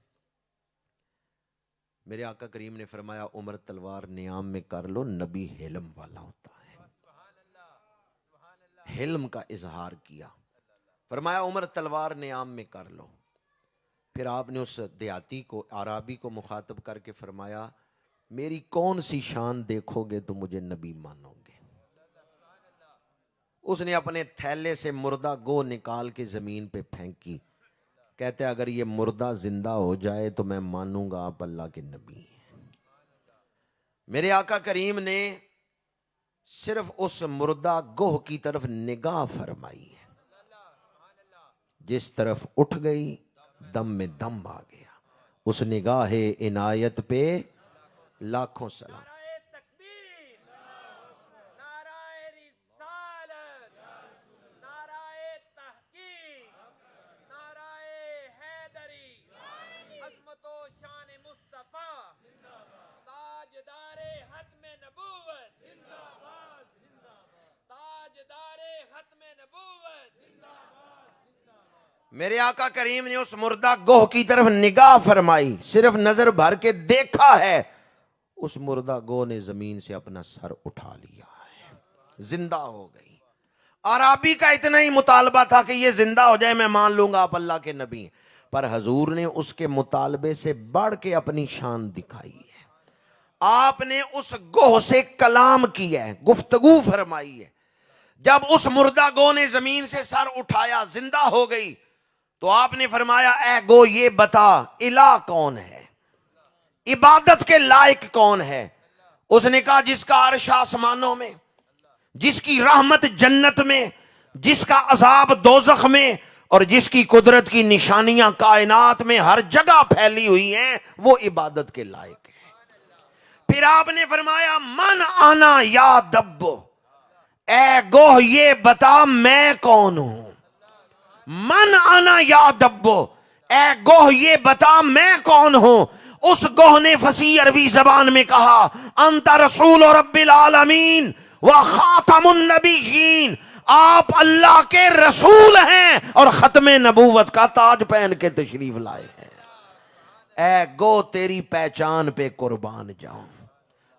میرے آقا کریم نے فرمایا عمر تلوار نیام میں کر لو، نبی حلم والا ہوتا ہے، حلم کا اظہار کیا۔ فرمایا عمر تلوار نیام میں کر لو۔ پھر آپ نے اس دیہاتی کو، عرابی کو مخاطب کر کے فرمایا میری کون سی شان دیکھو گے تو مجھے نبی مانو گے؟ اس نے اپنے تھیلے سے مردہ گو نکال کے زمین پہ پھینکی، کہتے اگر یہ مردہ زندہ ہو جائے تو میں مانوں گا آپ اللہ کے نبی ہیں۔ میرے آقا کریم نے صرف اس مردہ گوہ کی طرف نگاہ فرمائی ہے، جس طرف اٹھ گئی دم میں دم آ گیا۔ اس نگاہ عنایت پہ لاکھوں سلام۔ میرے آقا کریم نے اس مردہ گوہ کی طرف نگاہ فرمائی، صرف نظر بھر کے دیکھا ہے، اس مردہ گوہ نے زمین سے اپنا سر اٹھا لیا ہے، زندہ ہو گئی۔ عرابی کا اتنا ہی مطالبہ تھا کہ یہ زندہ ہو جائے میں مان لوں گا آپ اللہ کے نبی ہیں، پر حضور نے اس کے مطالبے سے بڑھ کے اپنی شان دکھائی ہے۔ آپ نے اس گوہ سے کلام کیا ہے، گفتگو فرمائی ہے۔ جب اس مردہ گوہ نے زمین سے سر اٹھایا، زندہ ہو گئی، تو آپ نے فرمایا اے گو یہ بتا الہ کون ہے؟ عبادت کے لائق کون ہے؟ اس نے کہا جس کا عرش آسمانوں میں، جس کی رحمت جنت میں، جس کا عذاب دوزخ میں، اور جس کی قدرت کی نشانیاں کائنات میں ہر جگہ پھیلی ہوئی ہیں، وہ عبادت کے لائق ہے۔ پھر آپ نے فرمایا من آنا یا دبو، اے گوہ یہ بتا میں کون ہوں۔ من آنا یا دبو، اے گوہ یہ بتا میں کون ہوں۔ اس گوہ نے فصیح عربی زبان میں کہا انت رسول رب العالمین و خاتم النبیین، آپ اللہ کے رسول ہیں اور ختم نبوت کا تاج پہن کے تشریف لائے ہیں۔ اے گو تیری پہچان پہ قربان جاؤں۔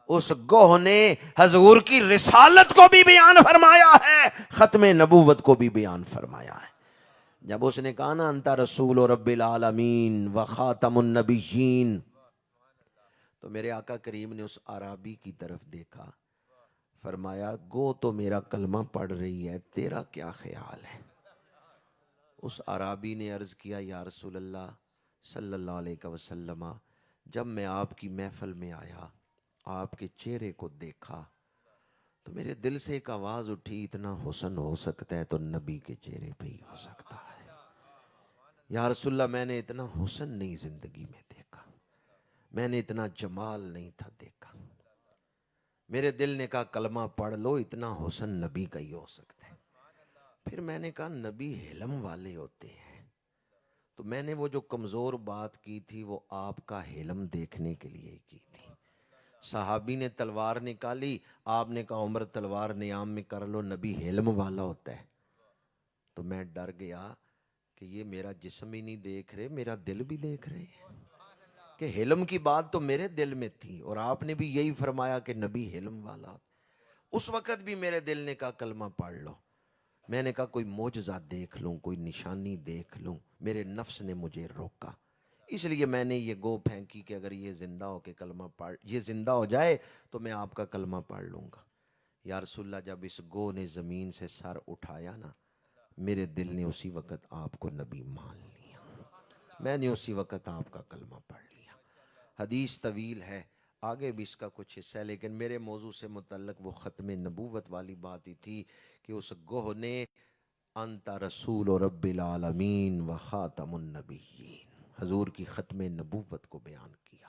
اس گوہ نے حضور کی رسالت کو بھی بیان فرمایا ہے، ختم نبوت کو بھی بیان فرمایا ہے۔ جب اس نے کہا نا انت رسول رب العالمین و خاتم النبیین، تو میرے آقا کریم نے اس اعرابی کی طرف دیکھا، فرمایا گو تو میرا کلمہ پڑھ رہی ہے، تیرا کیا خیال ہے؟ اس اعرابی نے عرض کیا یا رسول اللہ صلی اللہ علیہ وسلم، جب میں آپ کی محفل میں آیا، آپ کے چہرے کو دیکھا تو میرے دل سے ایک آواز اٹھی، اتنا حسن ہو سکتا ہے تو نبی کے چہرے پہ ہی ہو سکتا ہے۔ یا رسول اللہ میں نے اتنا حسن نہیں زندگی میں دیکھا، میں نے اتنا جمال نہیں تھا دیکھا۔ میرے دل نے کہا کلمہ پڑھ لو، اتنا حسن نبی کا ہی ہو سکتا ہے۔ پھر میں نے کہا نبی حلم والے ہوتے ہیں، تو میں نے وہ جو کمزور بات کی تھی وہ آپ کا حلم دیکھنے کے لیے کی تھی۔ صحابی نے تلوار نکالی، آپ نے کہا عمر تلوار نیام میں کر لو، نبی حلم والا ہوتا ہے۔ تو میں ڈر گیا کہ یہ میرا جسم ہی نہیں دیکھ رہے، میرا دل بھی دیکھ رہے ہیں، کہ حلم کی بات تو میرے دل میں تھی اور آپ نے بھی یہی فرمایا کہ نبی حلم والا۔ اس وقت بھی میرے دل نے کہا کلمہ پڑھ لو۔ میں نے کہا کوئی معجزہ دیکھ لوں، کوئی نشانی دیکھ لوں، میرے نفس نے مجھے روکا، اس لیے میں نے یہ گو پھینکی کہ اگر یہ زندہ ہو کے کلمہ پڑھ، یہ زندہ ہو جائے تو میں آپ کا کلمہ پڑھ لوں گا۔ یا رسول اللہ جب اس گو نے زمین سے سر اٹھایا نا، میرے دل نے اسی وقت آپ کو نبی مان لیا، میں نے اسی وقت آپ کا کلمہ پڑھ لیا۔ حدیث طویل ہے، آگے بھی اس کا کچھ حصہ ہے، لیکن میرے موضوع سے متعلق وہ ختم نبوت والی بات ہی تھی کہ اس گوہ نے انت رسول رب العالمین و خاتم النبیین، حضور کی ختم نبوت کو بیان کیا۔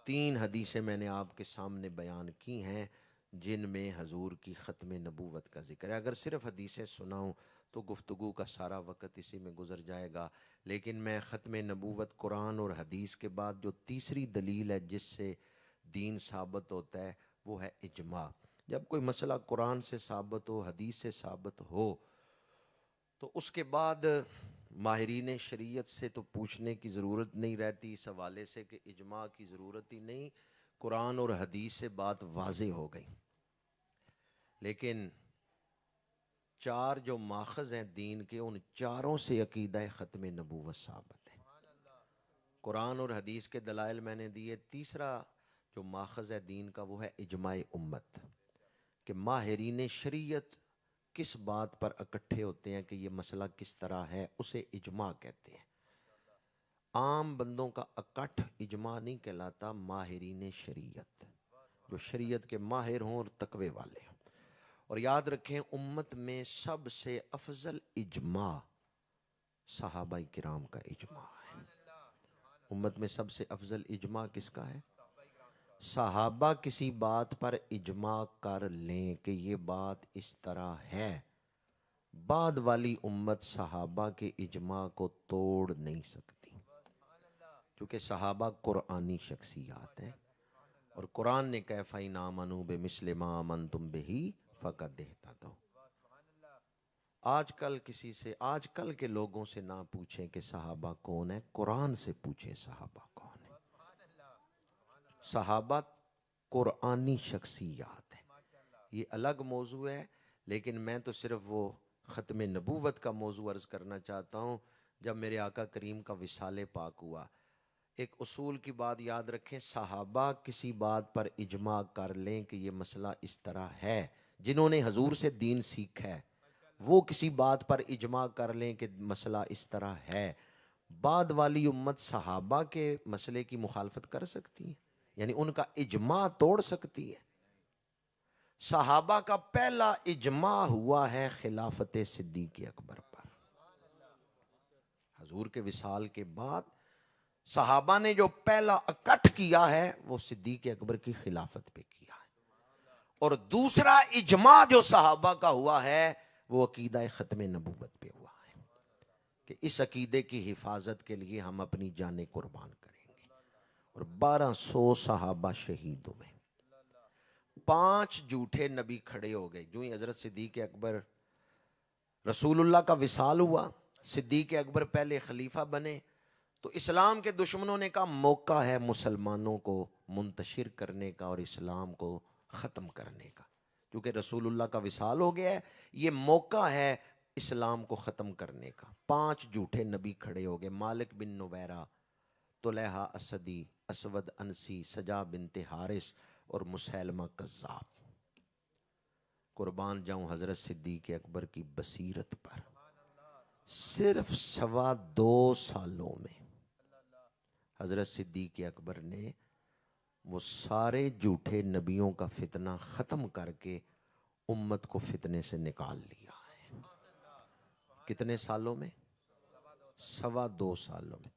3 حدیثیں میں نے آپ کے سامنے بیان کی ہیں جن میں حضور کی ختم نبوت کا ذکر ہے۔ اگر صرف حدیثیں سناؤں تو گفتگو کا سارا وقت اسی میں گزر جائے گا، لیکن میں ختم نبوت قرآن اور حدیث کے بعد جو تیسری دلیل ہے جس سے دین ثابت ہوتا ہے وہ ہے اجماع۔ جب کوئی مسئلہ قرآن سے ثابت ہو، حدیث سے ثابت ہو، تو اس کے بعد ماہرین شریعت سے تو پوچھنے کی ضرورت نہیں رہتی اس حوالے سے کہ اجماع کی ضرورت ہی نہیں، قرآن اور حدیث سے بات واضح ہو گئی۔ لیکن 4 جو ماخذ ہیں دین کے، ان 4 سے عقیدہ ختم نبوت ثابت ہے۔ قرآن اور حدیث کے دلائل میں نے دیے۔ تیسرا جو ماخذ ہے دین کا وہ ہے اجماع امت، کہ ماہرین شریعت کس بات پر اکٹھے ہوتے ہیں کہ یہ مسئلہ کس طرح ہے، اسے اجماع کہتے ہیں۔ عام بندوں کا اکٹھ اجماع نہیں کہلاتا، ماہرین شریعت جو شریعت کے ماہر ہوں اور تقوی والے ہوں۔ اور یاد رکھیں امت میں سب سے افضل اجماع صحابہ کرام کا اجماع ہے۔ امت میں سب سے افضل اجماع کس کا ہے؟ صحابہ کسی بات پر اجماع کر لیں کہ یہ بات اس طرح ہے، بعد والی امت صحابہ کے اجماع کو توڑ نہیں سکتی، کیونکہ صحابہ قرآنی شخصیات ہیں، اور قرآن نے کہا فَإِنْ آمَنُوا بِمِثْلِ مَا آمَنْتُمْ بِهِ فَقَدِ اهْتَدَوْا۔ آج کل کے لوگوں سے نہ پوچھیں کہ صحابہ کون ہیں، قرآن سے پوچھیں صحابہ کون ہیں۔ صحابہ قرآنی شخصیات ہیں، یہ الگ موضوع ہے، لیکن میں تو صرف وہ ختم نبوت کا موضوع عرض کرنا چاہتا ہوں۔ جب میرے آقا کریم کا وصال پاک ہوا، ایک اصول کی بات یاد رکھیں، صحابہ کسی بات پر اجماع کر لیں کہ یہ مسئلہ اس طرح ہے، جنہوں نے حضور سے دین سیکھا ہے وہ کسی بات پر اجماع کر لیں کہ مسئلہ اس طرح ہے، بعد والی امت صحابہ کے مسئلے کی مخالفت کر سکتی ہے؟ یعنی ان کا اجماع توڑ سکتی ہے؟ صحابہ کا پہلا اجماع ہوا ہے خلافت صدیق اکبر پر۔ حضور کے وصال کے بعد صحابہ نے جو پہلا اکٹھ کیا ہے وہ صدیق اکبر کی خلافت پہ کیا ہے، اور دوسرا اجماع جو صحابہ کا ہوا ہے وہ عقیدہ ختم نبوت پہ ہوا ہے کہ اس عقیدے کی حفاظت کے لیے ہم اپنی جانیں قربان کریں گے، اور 1200 صحابہ شہید ہوئے۔ 5 جھوٹے نبی کھڑے ہو گئے۔ جو ہی حضرت صدیق اکبر رسول اللہ کا وصال ہوا، صدیق اکبر پہلے خلیفہ بنے، تو اسلام کے دشمنوں نے کہا موقع ہے مسلمانوں کو منتشر کرنے کا اور اسلام کو ختم کرنے کا، کیونکہ رسول اللہ کا وصال ہو گیا ہے، یہ موقع ہے اسلام کو ختم کرنے کا۔ 5 جھوٹے نبی کھڑے ہو گئے، مالک بن نویرہ، طلحہ اسدی، اسود انسی، سجا بنت حارث اور مسیلمہ کذاب۔ قربان جاؤں حضرت صدیق اکبر کی بصیرت پر، صرف 2.25 سالوں میں حضرت صدیق اکبر نے وہ سارے جھوٹے نبیوں کا فتنہ ختم کر کے امت کو فتنے سے نکال لیا ہے۔ کتنے سالوں میں؟ 2.25 سالوں میں۔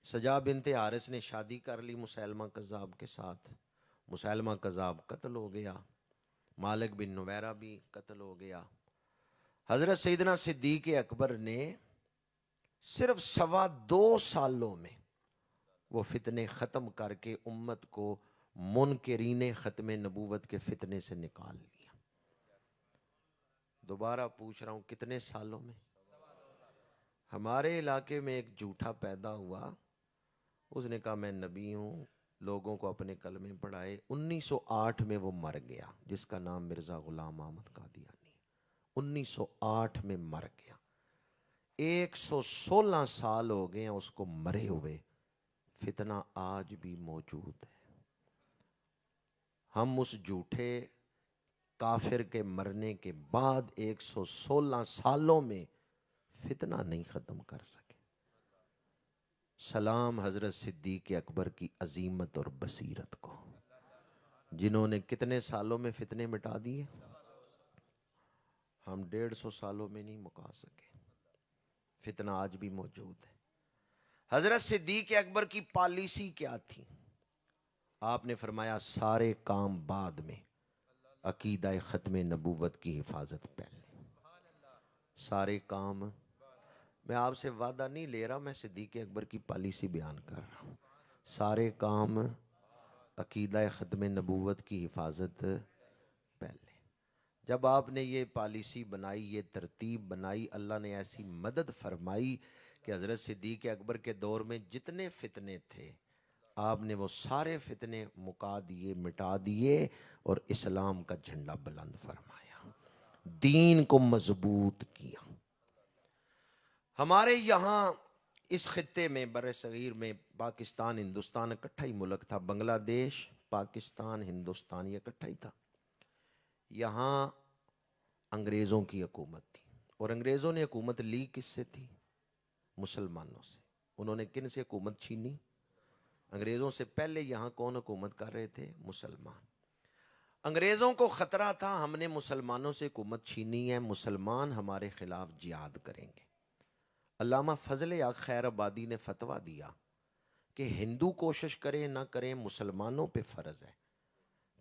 سجا بنت حارث نے شادی کر لی مسیلمہ کذاب کے ساتھ، مسیلمہ کذاب قتل ہو گیا، مالک بن نویرہ بھی قتل ہو گیا۔ حضرت سیدنا صدیق اکبر نے صرف 2.25 سالوں میں وہ فتنے ختم کر کے امت کو منکرین ختم نبوت کے فتنے سے نکال لیا۔ دوبارہ پوچھ رہا ہوں کتنے سالوں میں؟ ہمارے علاقے میں ایک جھوٹا پیدا ہوا، اس نے کہا میں نبی ہوں، لوگوں کو اپنے کلمے پڑھائے۔ 1908 میں وہ مر گیا، جس کا نام مرزا غلام احمد قادیانی، 1908 میں مر گیا۔ 116 سال ہو گئے ہیں اس کو مرے ہوئے، فتنہ آج بھی موجود ہے۔ ہم اس جھوٹے کافر کے مرنے کے بعد 116 سالوں میں فتنہ نہیں ختم کر سکے۔ سلام حضرت صدیق اکبر کی عظیمت اور بصیرت کو، جنہوں نے کتنے سالوں میں فتنے مٹا دیے؟ ہم 150 سالوں میں نہیں مکا سکے۔ فتنہ آج بھی موجود ہے۔ حضرت صدیق اکبر کی پالیسی کیا تھی؟ آپ نے فرمایا سارے کام بعد میں، عقیدہ ختم نبوت کی حفاظت پہلے۔ سارے کام، میں آپ سے وعدہ نہیں لے رہا، میں صدیق اکبر کی پالیسی بیان کر رہا ہوں۔ سارے کام، عقیدہ ختم نبوت کی حفاظت پہلے۔ جب آپ نے یہ پالیسی بنائی، یہ ترتیب بنائی، اللہ نے ایسی مدد فرمائی کہ حضرت صدیق اکبر کے دور میں جتنے فتنے تھے آپ نے وہ سارے فتنے مکا دیے، مٹا دیے، اور اسلام کا جھنڈا بلند فرمایا، دین کو مضبوط کیا۔ ہمارے یہاں اس خطے میں، بر صغیر میں، پاکستان ہندوستان اکٹھا ہی ملک تھا، بنگلہ دیش پاکستان ہندوستان یہ اکٹھا ہی تھا۔ یہاں انگریزوں کی حکومت تھی، اور انگریزوں نے حکومت لی کس سے تھی؟ مسلمانوں سے۔ انہوں نے کن سے حکومت چھینی؟ انگریزوں سے پہلے یہاں کون حکومت کر رہے تھے؟ مسلمان۔ انگریزوں کو خطرہ تھا ہم نے مسلمانوں سے حکومت چھینی ہے، مسلمان ہمارے خلاف جہاد کریں گے۔ علامہ فضل حق خیر آبادی نے فتویٰ دیا کہ ہندو کوشش کریں نہ کریں، مسلمانوں پہ فرض ہے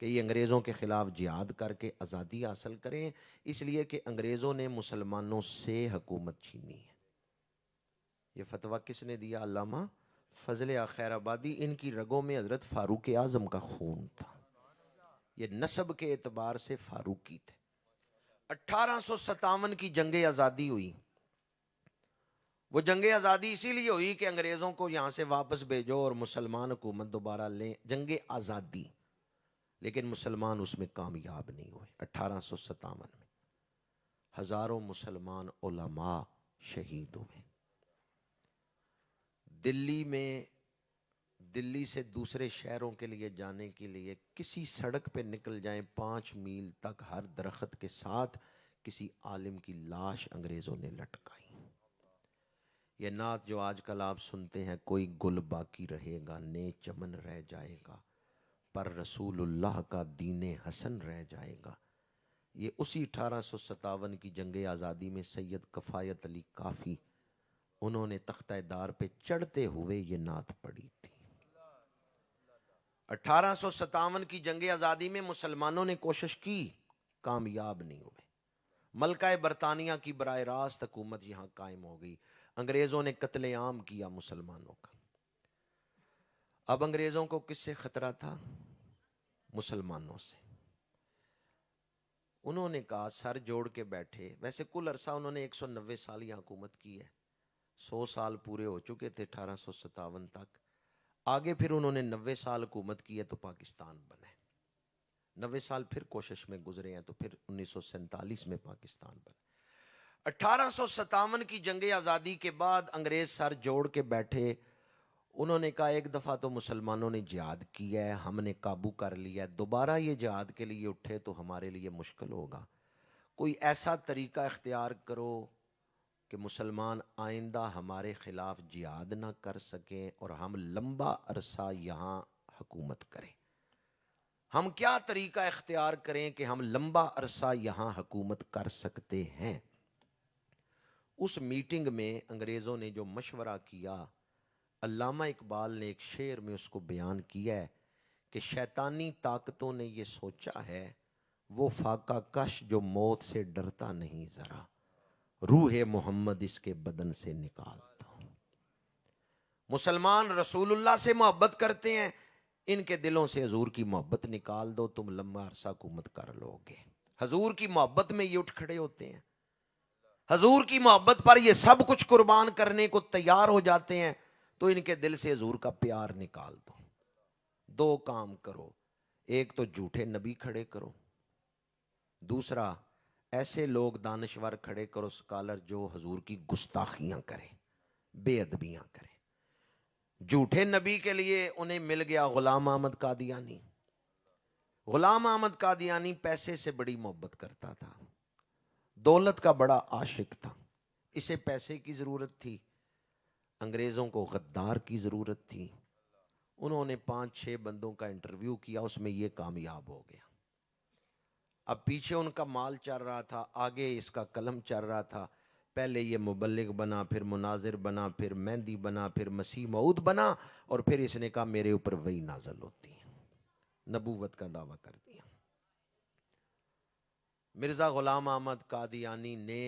کہ یہ انگریزوں کے خلاف جہاد کر کے آزادی حاصل کریں، اس لیے کہ انگریزوں نے مسلمانوں سے حکومت چھینی ہے۔ یہ فتویٰ کس نے دیا؟ علامہ فضل حق خیر آبادی۔ ان کی رگوں میں حضرت فاروق اعظم کا خون تھا، یہ نسب کے اعتبار سے فاروقی تھے۔ 1857 کی جنگ آزادی ہوئی، وہ جنگ آزادی اسی لیے ہوئی کہ انگریزوں کو یہاں سے واپس بھیجو اور مسلمان حکومت دوبارہ لیں، جنگ آزادی، لیکن مسلمان اس میں کامیاب نہیں ہوئے۔ 1857 میں ہزاروں مسلمان علماء شہید ہوئے۔ دلی میں، دلی سے دوسرے شہروں کے لیے جانے کے لیے کسی سڑک پہ نکل جائیں 5 میل تک ہر درخت کے ساتھ کسی عالم کی لاش انگریزوں نے لٹکائی۔ یہ نعت جو آج کل آپ سنتے ہیں، کوئی گل باقی رہے گا، نئے چمن رہ جائے گا، پر رسول اللہ کا دین حسن رہ جائے گا، یہ اسی 1857 کی جنگ آزادی میں سید کفایت علی کافی انہوں نے تختہ دار پہ چڑھتے ہوئے یہ نعت پڑھی تھی۔ 1857 کی جنگ آزادی میں مسلمانوں نے کوشش کی، کامیاب نہیں ہوئے۔ ملکہ برطانیہ کی براہ راست حکومت یہاں قائم ہو گئی، انگریزوں نے قتل عام کیا مسلمانوں کا۔ اب انگریزوں کو کس سے خطرہ تھا؟ مسلمانوں سے۔ انہوں نے کہا، سر جوڑ کے بیٹھے، ویسے کل عرصہ انہوں نے 190 سال یہاں حکومت کی ہے، 100 سال پورے ہو چکے تھے 1857 تک، آگے پھر انہوں نے 90 سال حکومت کی ہے تو پاکستان بنا ہے، 90 سال پھر کوشش میں گزرے ہیں تو پھر 1947 میں پاکستان بنا۔ 1857 کی جنگ آزادی کے بعد انگریز سر جوڑ کے بیٹھے، انہوں نے کہا ایک دفعہ تو مسلمانوں نے جہاد کیا ہے، ہم نے قابو کر لیا ہے، دوبارہ یہ جہاد کے لیے اٹھے تو ہمارے لیے مشکل ہوگا، کوئی ایسا طریقہ اختیار کرو کہ مسلمان آئندہ ہمارے خلاف جہاد نہ کر سکیں اور ہم لمبا عرصہ یہاں حکومت کریں۔ ہم کیا طریقہ اختیار کریں کہ ہم لمبا عرصہ یہاں حکومت کر سکتے ہیں؟ اس میٹنگ میں انگریزوں نے جو مشورہ کیا، علامہ اقبال نے ایک شعر میں اس کو بیان کیا ہے کہ شیطانی طاقتوں نے یہ سوچا ہے، وہ فاقہ کش جو موت سے ڈرتا نہیں ذرا، روح محمد اس کے بدن سے نکال دو۔ مسلمان رسول اللہ سے محبت کرتے ہیں، ان کے دلوں سے حضور کی محبت نکال دو، تم لمبا عرصہ حکومت کر لو گے۔ حضور کی محبت میں یہ اٹھ کھڑے ہوتے ہیں، حضور کی محبت پر یہ سب کچھ قربان کرنے کو تیار ہو جاتے ہیں، تو ان کے دل سے حضور کا پیار نکال دو۔ دو کام کرو، ایک تو جھوٹے نبی کھڑے کرو، دوسرا ایسے لوگ دانشور کھڑے کرو، سکالر، جو حضور کی گستاخیاں کریں، بے ادبیاں کریں۔ جھوٹے نبی کے لیے انہیں مل گیا غلام احمد قادیانی۔ غلام احمد قادیانی پیسے سے بڑی محبت کرتا تھا، دولت کا بڑا عاشق تھا، اسے پیسے کی ضرورت تھی، انگریزوں کو غدار کی ضرورت تھی۔ انہوں نے 5-6 بندوں کا انٹرویو کیا، اس میں یہ کامیاب ہو گیا۔ اب پیچھے ان کا مال چل رہا تھا، آگے اس کا قلم چل رہا تھا، پہلے یہ مبلغ بنا، پھر مناظر بنا، پھر مہندی بنا، پھر مسیح موعود بنا، اور پھر اس نے کہا میرے اوپر وہی نازل ہوتی ہے، نبوت کا دعویٰ کر دیا۔ مرزا غلام احمد قادیانی نے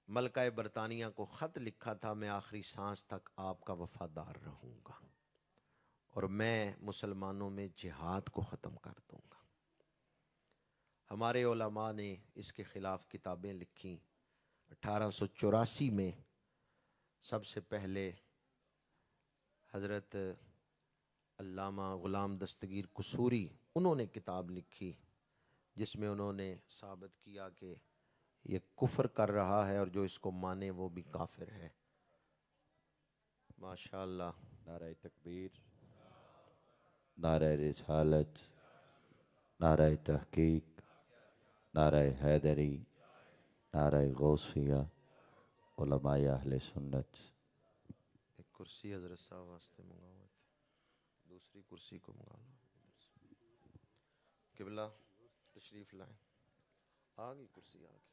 ملکہ برطانیہ کو خط لکھا تھا، میں آخری سانس تک آپ کا وفادار رہوں گا اور میں مسلمانوں میں جہاد کو ختم کر دوں گا۔ ہمارے علماء نے اس کے خلاف کتابیں لکھیں۔ 1884 میں سب سے پہلے حضرت علامہ غلام دستگیر قصوری، انہوں نے کتاب لکھی جس میں انہوں نے ثابت کیا کہ یہ کفر کر رہا ہے اور جو اس کو مانے وہ بھی کافر ہے۔ ماشاءاللہ۔ نعرہ تکبیر، نعرہ رسالت، نعرہ تحقیق، نعرہ حیدری، نعرہ غوثیہ، علماء اہل سنت۔ ایک کرسی حضرت صاحب واسطے منگاؤ، دوسری کرسی کو منگا لو۔ قبلہ تشریف لائیں، آگئی کرسی آگئی۔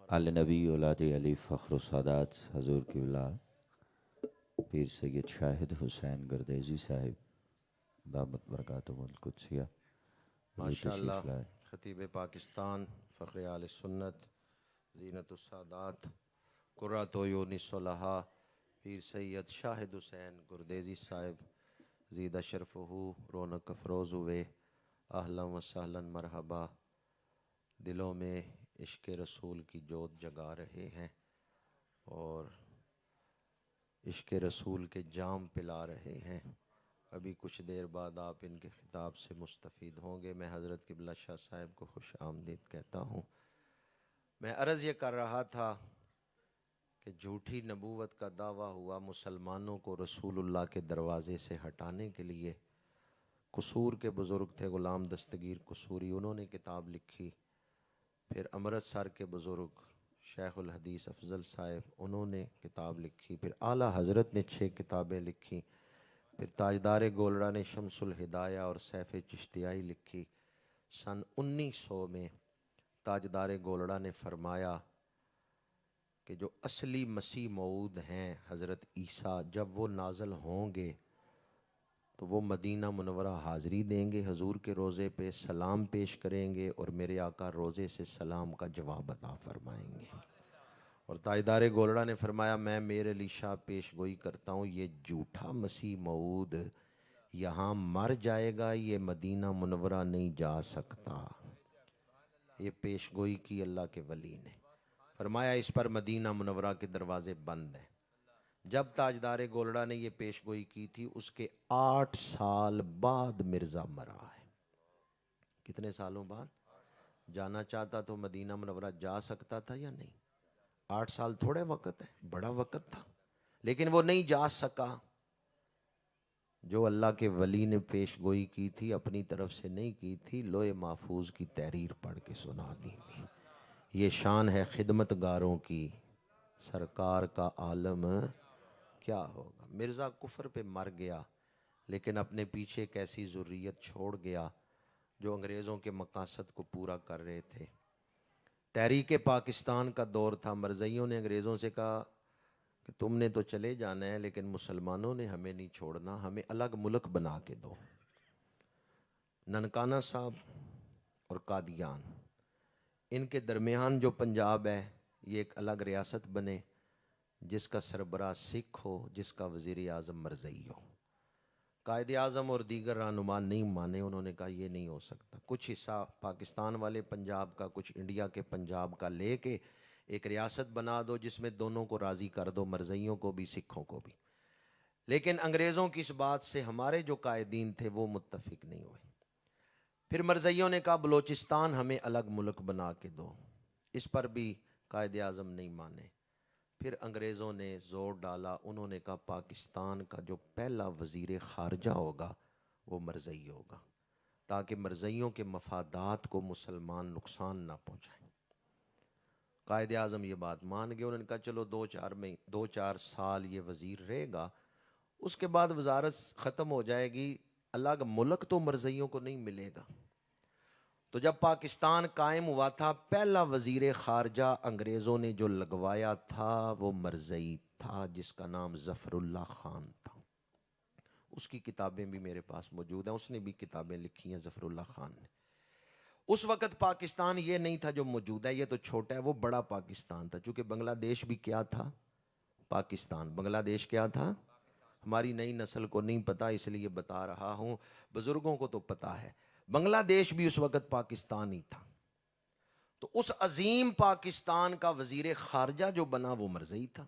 آل نبی اولاد علی فخر و سادات حضور کی اولاد پیر سید شاہد حسین گردیزی صاحب دامت برکاتہ القدسیہ، حضور ماشاءاللہ۔ تشریف لائے۔ خطیب پاکستان، فخر آل سنت، زینت السادات، قرۃ عیون الصلحاء، پیر سید شاہد حسین گردیزی صاحب، زیدہ شرفہ، رونق افروز ہوئے، اہلا و سہلا مرحبا، دلوں میں عشق رسول کی جوت جگا رہے ہیں اور عشق رسول کے جام پلا رہے ہیں۔ ابھی کچھ دیر بعد آپ ان کے خطاب سے مستفید ہوں گے۔ میں حضرت قبلہ شاہ صاحب کو خوش آمدید کہتا ہوں۔ میں عرض یہ کر رہا تھا کہ جھوٹی نبوت کا دعویٰ ہوا مسلمانوں کو رسول اللہ کے دروازے سے ہٹانے کے لیے۔ قصور کے بزرگ تھے غلام دستگیر قصوری، انہوں نے کتاب لکھی۔ پھر امرتسر کے بزرگ شیخ الحدیث افضل صاحب، انہوں نے کتاب لکھی، پھر اعلیٰ حضرت نے 6 کتابیں لکھی، پھر تاجدار گولڑا نے شمس الہدایہ اور سیف چشتیائی لکھی۔ سن 1900 میں تاجدار گولڑا نے فرمایا کہ جو اصلی مسیح موعود ہیں حضرت عیسیٰ، جب وہ نازل ہوں گے تو وہ مدینہ منورہ حاضری دیں گے، حضور کے روضے پہ سلام پیش کریں گے اور میرے آقا روضے سے سلام کا جواب عطا فرمائیں گے۔ اور تاجدار گولڑا نے فرمایا میں میرے علی شاہ پیش گوئی کرتا ہوں، یہ جھوٹا مسیح موعود یہاں مر جائے گا، یہ مدینہ منورہ نہیں جا سکتا۔ یہ پیش گوئی کی اللہ کے ولی نے، فرمایا اس پر مدینہ منورہ کے دروازے بند ہیں۔ جب تاجدار گولڑا نے یہ پیش گوئی کی تھی، اس کے 8 سال بعد مرزا مرا ہے۔ کتنے سالوں بعد؟ جانا چاہتا تو مدینہ منورہ جا سکتا تھا یا نہیں؟ 8 سال تھوڑے وقت ہے، بڑا وقت تھا، لیکن وہ نہیں جا سکا۔ جو اللہ کے ولی نے پیش گوئی کی تھی اپنی طرف سے نہیں کی تھی، لوح محفوظ کی تحریر پڑھ کے سنا دی تھی۔ یہ شان ہے خدمت گاروں کی، سرکار کا عالم کیا ہوگا۔ مرزا کفر پہ مر گیا، لیکن اپنے پیچھے ایک ایسی ذریت چھوڑ گیا جو انگریزوں کے مقاصد کو پورا کر رہے تھے۔ تحریک پاکستان کا دور تھا، مرزائیوں نے انگریزوں سے کہا کہ تم نے تو چلے جانا ہے لیکن مسلمانوں نے ہمیں نہیں چھوڑنا، ہمیں الگ ملک بنا کے دو۔ ننکانہ صاحب اور قادیان، ان کے درمیان جو پنجاب ہے یہ ایک الگ ریاست بنے، جس کا سربراہ سکھ ہو، جس کا وزیر اعظم مرزائی ہو۔ قائد اعظم اور دیگر رہنما نہیں مانے، انہوں نے کہا یہ نہیں ہو سکتا، کچھ حصہ پاکستان والے پنجاب کا، کچھ انڈیا کے پنجاب کا لے کے ایک ریاست بنا دو جس میں دونوں کو راضی کر دو، مرزائیوں کو بھی سکھوں کو بھی۔ لیکن انگریزوں کی اس بات سے ہمارے جو قائدین تھے وہ متفق نہیں ہوئے۔ پھر مرزائیوں نے کہا بلوچستان ہمیں الگ ملک بنا کے دو، اس پر بھی قائد اعظم نہیں مانے۔ پھر انگریزوں نے زور ڈالا، انہوں نے کہا پاکستان کا جو پہلا وزیر خارجہ ہوگا وہ مرزائی ہوگا، تاکہ مرزائیوں کے مفادات کو مسلمان نقصان نہ پہنچائیں۔ قائد اعظم یہ بات مان گئے، انہوں نے کہا چلو 2-4 سال یہ وزیر رہے گا، اس کے بعد وزارت ختم ہو جائے گی، الگ ملک تو مرزائیوں کو نہیں ملے گا۔ تو جب پاکستان قائم ہوا تھا، پہلا وزیر خارجہ انگریزوں نے جو لگوایا تھا وہ مرزائی تھا، جس کا نام ظفر اللہ خان تھا۔ اس کی کتابیں بھی میرے پاس موجود ہیں، اس نے بھی کتابیں لکھی ہیں ظفر اللہ خان نے۔ اس وقت پاکستان یہ نہیں تھا جو موجود ہے، یہ تو چھوٹا ہے، وہ بڑا پاکستان تھا، چونکہ بنگلہ دیش بھی کیا تھا؟ پاکستان۔ بنگلہ دیش کیا تھا؟ ہماری نئی نسل کو نہیں پتا اس لیے بتا رہا ہوں، بزرگوں کو تو پتا ہے، بنگلہ دیش بھی اس وقت پاکستان ہی تھا۔ تو اس عظیم پاکستان کا وزیر خارجہ جو بنا وہ مرزائی تھا۔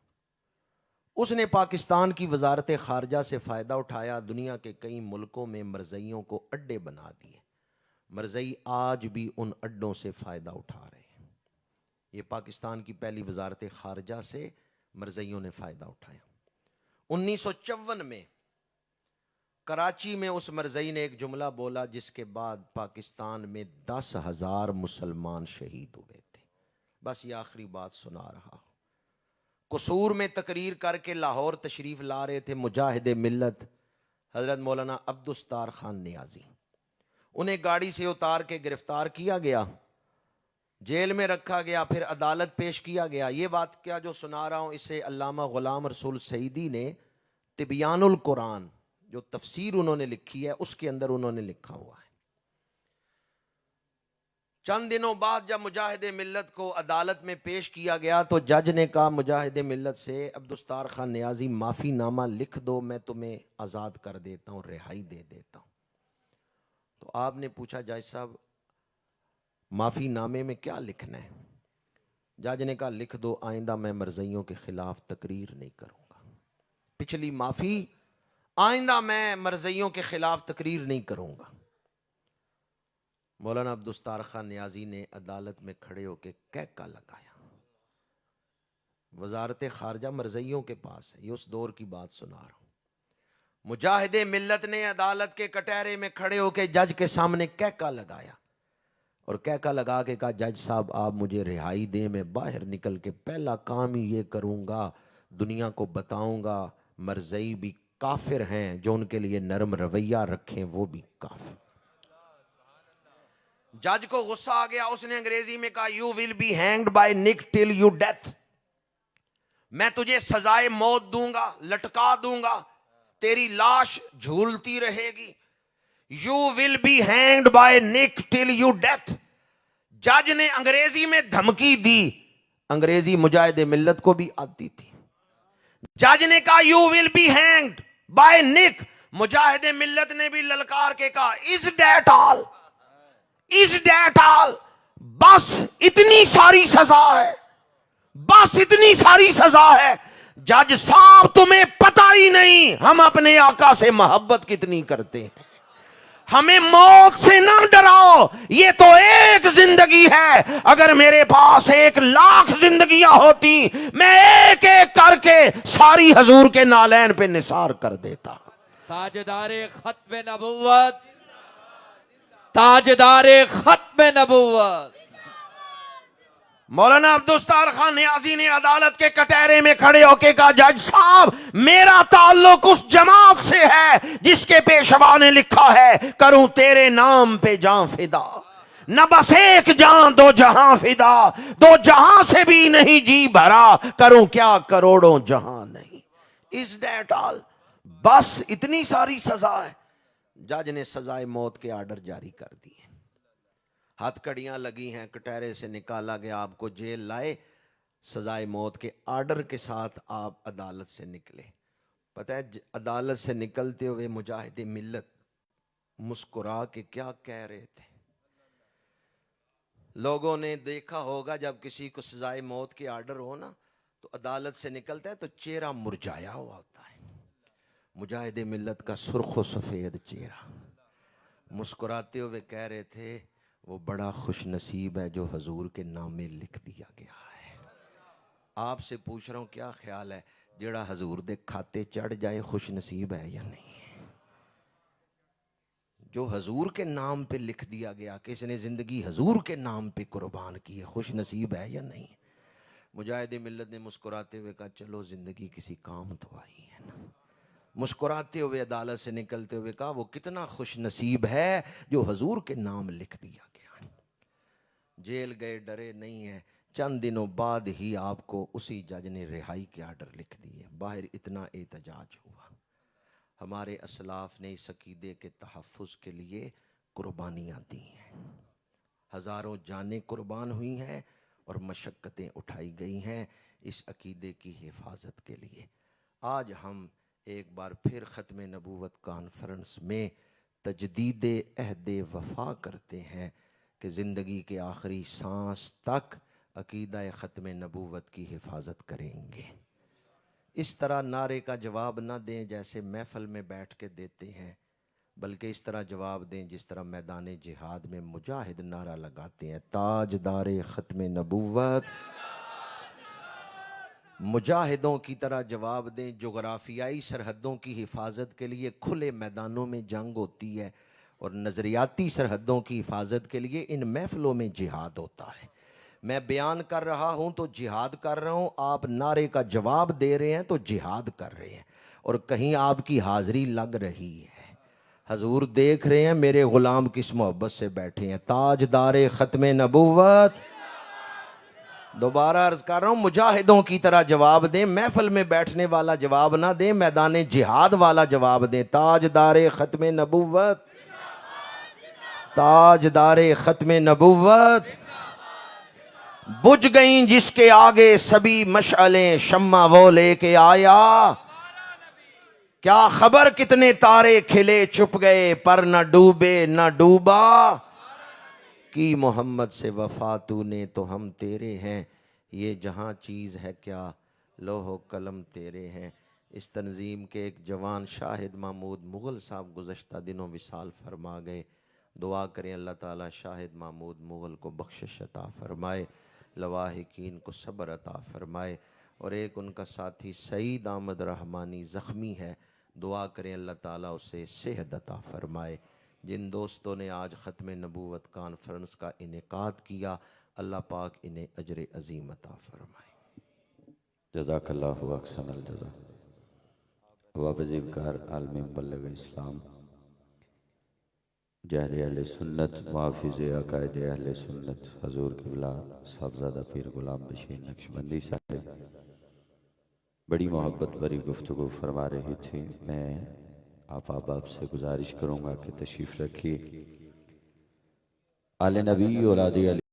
اس نے پاکستان کی وزارت خارجہ سے فائدہ اٹھایا، دنیا کے کئی ملکوں میں مرزائیوں کو اڈے بنا دیے۔ مرزائی آج بھی ان اڈوں سے فائدہ اٹھا رہے ہیں۔ یہ پاکستان کی پہلی وزارت خارجہ سے مرزائیوں نے فائدہ اٹھایا۔ 1954 میں کراچی میں اس مرزائی نے ایک جملہ بولا جس کے بعد پاکستان میں 10,000 مسلمان شہید ہوئے تھے۔ بس یہ آخری بات سنا رہا ہوں۔ قصور میں تقریر کر کے لاہور تشریف لا رہے تھے مجاہد ملت حضرت مولانا عبدالستار خان نیازی، انہیں گاڑی سے اتار کے گرفتار کیا گیا، جیل میں رکھا گیا، پھر عدالت پیش کیا گیا۔ یہ بات کیا جو سنا رہا ہوں اسے علامہ غلام رسول سعیدی نے تبیان القرآن جو تفسیر انہوں نے لکھی ہے اس کے اندر انہوں نے لکھا ہوا ہے۔ چند دنوں بعد جب مجاہد ملت کو عدالت میں پیش کیا گیا تو جج نے کہا مجاہد ملت سے عبدالستار خان نیازی معافی نامہ لکھ دو، میں تمہیں آزاد کر دیتا ہوں، رہائی دے دیتا ہوں۔ تو آپ نے پوچھا جج صاحب معافی نامے میں کیا لکھنا ہے؟ جج نے کہا لکھ دو آئندہ میں مرزائیوں کے خلاف تقریر نہیں کروں گا۔ پچھلی معافی، آئندہ میں مرزائیوں کے خلاف تقریر نہیں کروں گا۔ مولانا عبدالستار خان نیازی نے عدالت میں کھڑے ہو کے کہکا لگایا۔ وزارت خارجہ مرزائیوں کے پاس ہے، یہ اس دور کی بات سنا رہا ہوں۔ مجاہد ملت نے عدالت کے کٹہرے میں کھڑے ہو کے جج کے سامنے کہکا لگایا، اور کہکا لگا کے کہا جج صاحب آپ مجھے رہائی دیں، میں باہر نکل کے پہلا کام ہی یہ کروں گا، دنیا کو بتاؤں گا مرزئی بھی کافر ہیں، جو ان کے لیے نرم رویہ رکھیں وہ بھی کافر۔ جج کو غصہ آ گیا، اس نے انگریزی میں کہا you will be hanged by neck till you death, میں تجھے سزائے موت دوں گا، لٹکا دوں گا، تیری لاش جھولتی رہے گی۔ You will be hanged by neck till you death. جج نے انگریزی میں دھمکی دی، انگریزی مجاہد ملت کو بھی آتی تھی۔ جج نے کہا you will be hanged by neck, Mujahid ملت نے بھی للکار کے کہا is that all, is that all, بس اتنی ساری سزا ہے، بس اتنی ساری سزا ہے۔ جج صاحب تمہیں پتہ ہی نہیں ہم اپنے آقا سے محبت کتنی کرتے ہیں، ہمیں موت سے نہ ڈراؤ، یہ تو ایک زندگی ہے، اگر میرے پاس 1,00,000 زندگیاں ہوتی میں ایک ایک کر کے ساری حضور کے نالین پہ نثار کر دیتا۔ تاجدار ختم نبوت، تاجدار ختم نبوت۔ مولانا عبدالستار خان نیازی نے عدالت کے کٹہرے میں کھڑے ہو کے کہا جج صاحب میرا تعلق اس جماعت سے ہے جس کے پیشوا نے لکھا ہے کروں تیرے نام پہ جان فدا، نہ بس ایک جان دو جہاں فدا، دو جہاں سے بھی نہیں جی بھرا، کروں کیا کروڑوں جہاں نہیں۔ از دیٹ آل، بس اتنی ساری سزا ہے۔ جج نے سزائے موت کے آرڈر جاری کر دیے، ہاتھ کڑیاں لگی ہیں، کٹہرے سے نکالا گیا، آپ کو جیل لائے، سزائے موت کے آرڈر کے ساتھ آپ عدالت سے نکلے۔ پتہ ہے عدالت سے نکلتے ہوئے مجاہد ملت مسکرا کے کیا کہہ رہے تھے؟ لوگوں نے دیکھا ہوگا جب کسی کو سزائے موت کے آرڈر ہو نا تو عدالت سے نکلتا ہے تو چہرہ مرجھایا ہوا ہوتا ہے، مجاہد ملت کا سرخ و سفید چہرہ، مسکراتے ہوئے کہہ رہے تھے وہ بڑا خوش نصیب ہے جو حضور کے نام میں لکھ دیا گیا ہے۔ آپ سے پوچھ رہا ہوں کیا خیال ہے جڑا حضور دے کھاتے چڑھ جائے خوش نصیب ہے یا نہیں ہے؟ جو حضور کے نام پہ لکھ دیا گیا کہ اس نے زندگی حضور کے نام پہ قربان کی ہے، خوش نصیب ہے یا نہیں؟ مجاہد ملت نے مسکراتے ہوئے کہا چلو زندگی کسی کام تو آئی ہے نا۔ مسکراتے ہوئے عدالت سے نکلتے ہوئے کہا وہ کتنا خوش نصیب ہے جو حضور کے نام لکھ دیا گیا۔ جیل گئے ڈرے نہیں ہیں، چند دنوں بعد ہی آپ کو اسی جج نے رہائی کے آرڈر لکھ دیے۔ باہر اتنا احتجاج ہوا، ہمارے اسلاف نے اس عقیدے کے تحفظ کے لیے قربانیاں دی ہیں، ہزاروں جانیں قربان ہوئی ہیں اور مشقتیں اٹھائی گئی ہیں اس عقیدے کی حفاظت کے لیے۔ آج ہم ایک بار پھر ختم نبوت کانفرنس میں تجدید عہد وفا کرتے ہیں کہ زندگی کے آخری سانس تک عقیدہ ختم نبوت کی حفاظت کریں گے۔ اس طرح نعرے کا جواب نہ دیں جیسے محفل میں بیٹھ کے دیتے ہیں، بلکہ اس طرح جواب دیں جس طرح میدان جہاد میں مجاہد نعرہ لگاتے ہیں، تاجدار ختم نبوت۔ مجاہدوں کی طرح جواب دیں، جغرافیائی سرحدوں کی حفاظت کے لیے کھلے میدانوں میں جنگ ہوتی ہے اور نظریاتی سرحدوں کی حفاظت کے لیے ان محفلوں میں جہاد ہوتا ہے۔ میں بیان کر رہا ہوں تو جہاد کر رہا ہوں، آپ نعرے کا جواب دے رہے ہیں تو جہاد کر رہے ہیں، اور کہیں آپ کی حاضری لگ رہی ہے۔ حضور دیکھ رہے ہیں میرے غلام کس محبت سے بیٹھے ہیں، تاجدار ختم نبوت۔ دوبارہ عرض کر رہا ہوں مجاہدوں کی طرح جواب دیں، محفل میں بیٹھنے والا جواب نہ دیں، میدان جہاد والا جواب دیں، تاجدار ختم نبوت، تاجدار ختم نبوت۔ بجھ گئیں جس کے آگے سبھی مشعلیں، شمع وہ لے کے آیا، کیا خبر کتنے تارے کھلے چھپ گئے پر نہ ڈوبے نہ ڈوبا، کی محمد سے وفا تو نے تو ہم تیرے ہیں، یہ جہاں چیز ہے کیا لوح و قلم تیرے ہیں۔ اس تنظیم کے ایک جوان شاہد محمود مغل صاحب گزشتہ دنوں وصال فرما گئے، دعا کریں اللہ تعالیٰ شاہد محمود مغل کو بخشش عطا فرمائے، لواحقین کو صبر عطا فرمائے، اور ایک ان کا ساتھی سعید احمد رحمانی زخمی ہے، دعا کریں اللہ تعالیٰ اسے صحت عطا فرمائے۔ جن دوستوں نے آج ختم نبوت کانفرنس کا انعقاد کیا، اللہ پاک انہیں اجر عظیم عطا فرمائے۔ جزاک اللہ احسن الجزا۔ وابجیب کار عالم مبلغ اسلام، جہر اہل سنت، محافظ عقائد اہل سنت حضور قبلہ صاحبزادہ پیر غلام بشیر نقشبندی صاحب بڑی محبت بری گفتگو فرما رہی تھی۔ میں آپ احباب سے گزارش کروں گا کہ تشریف رکھیے۔ آل نبی اولاد علی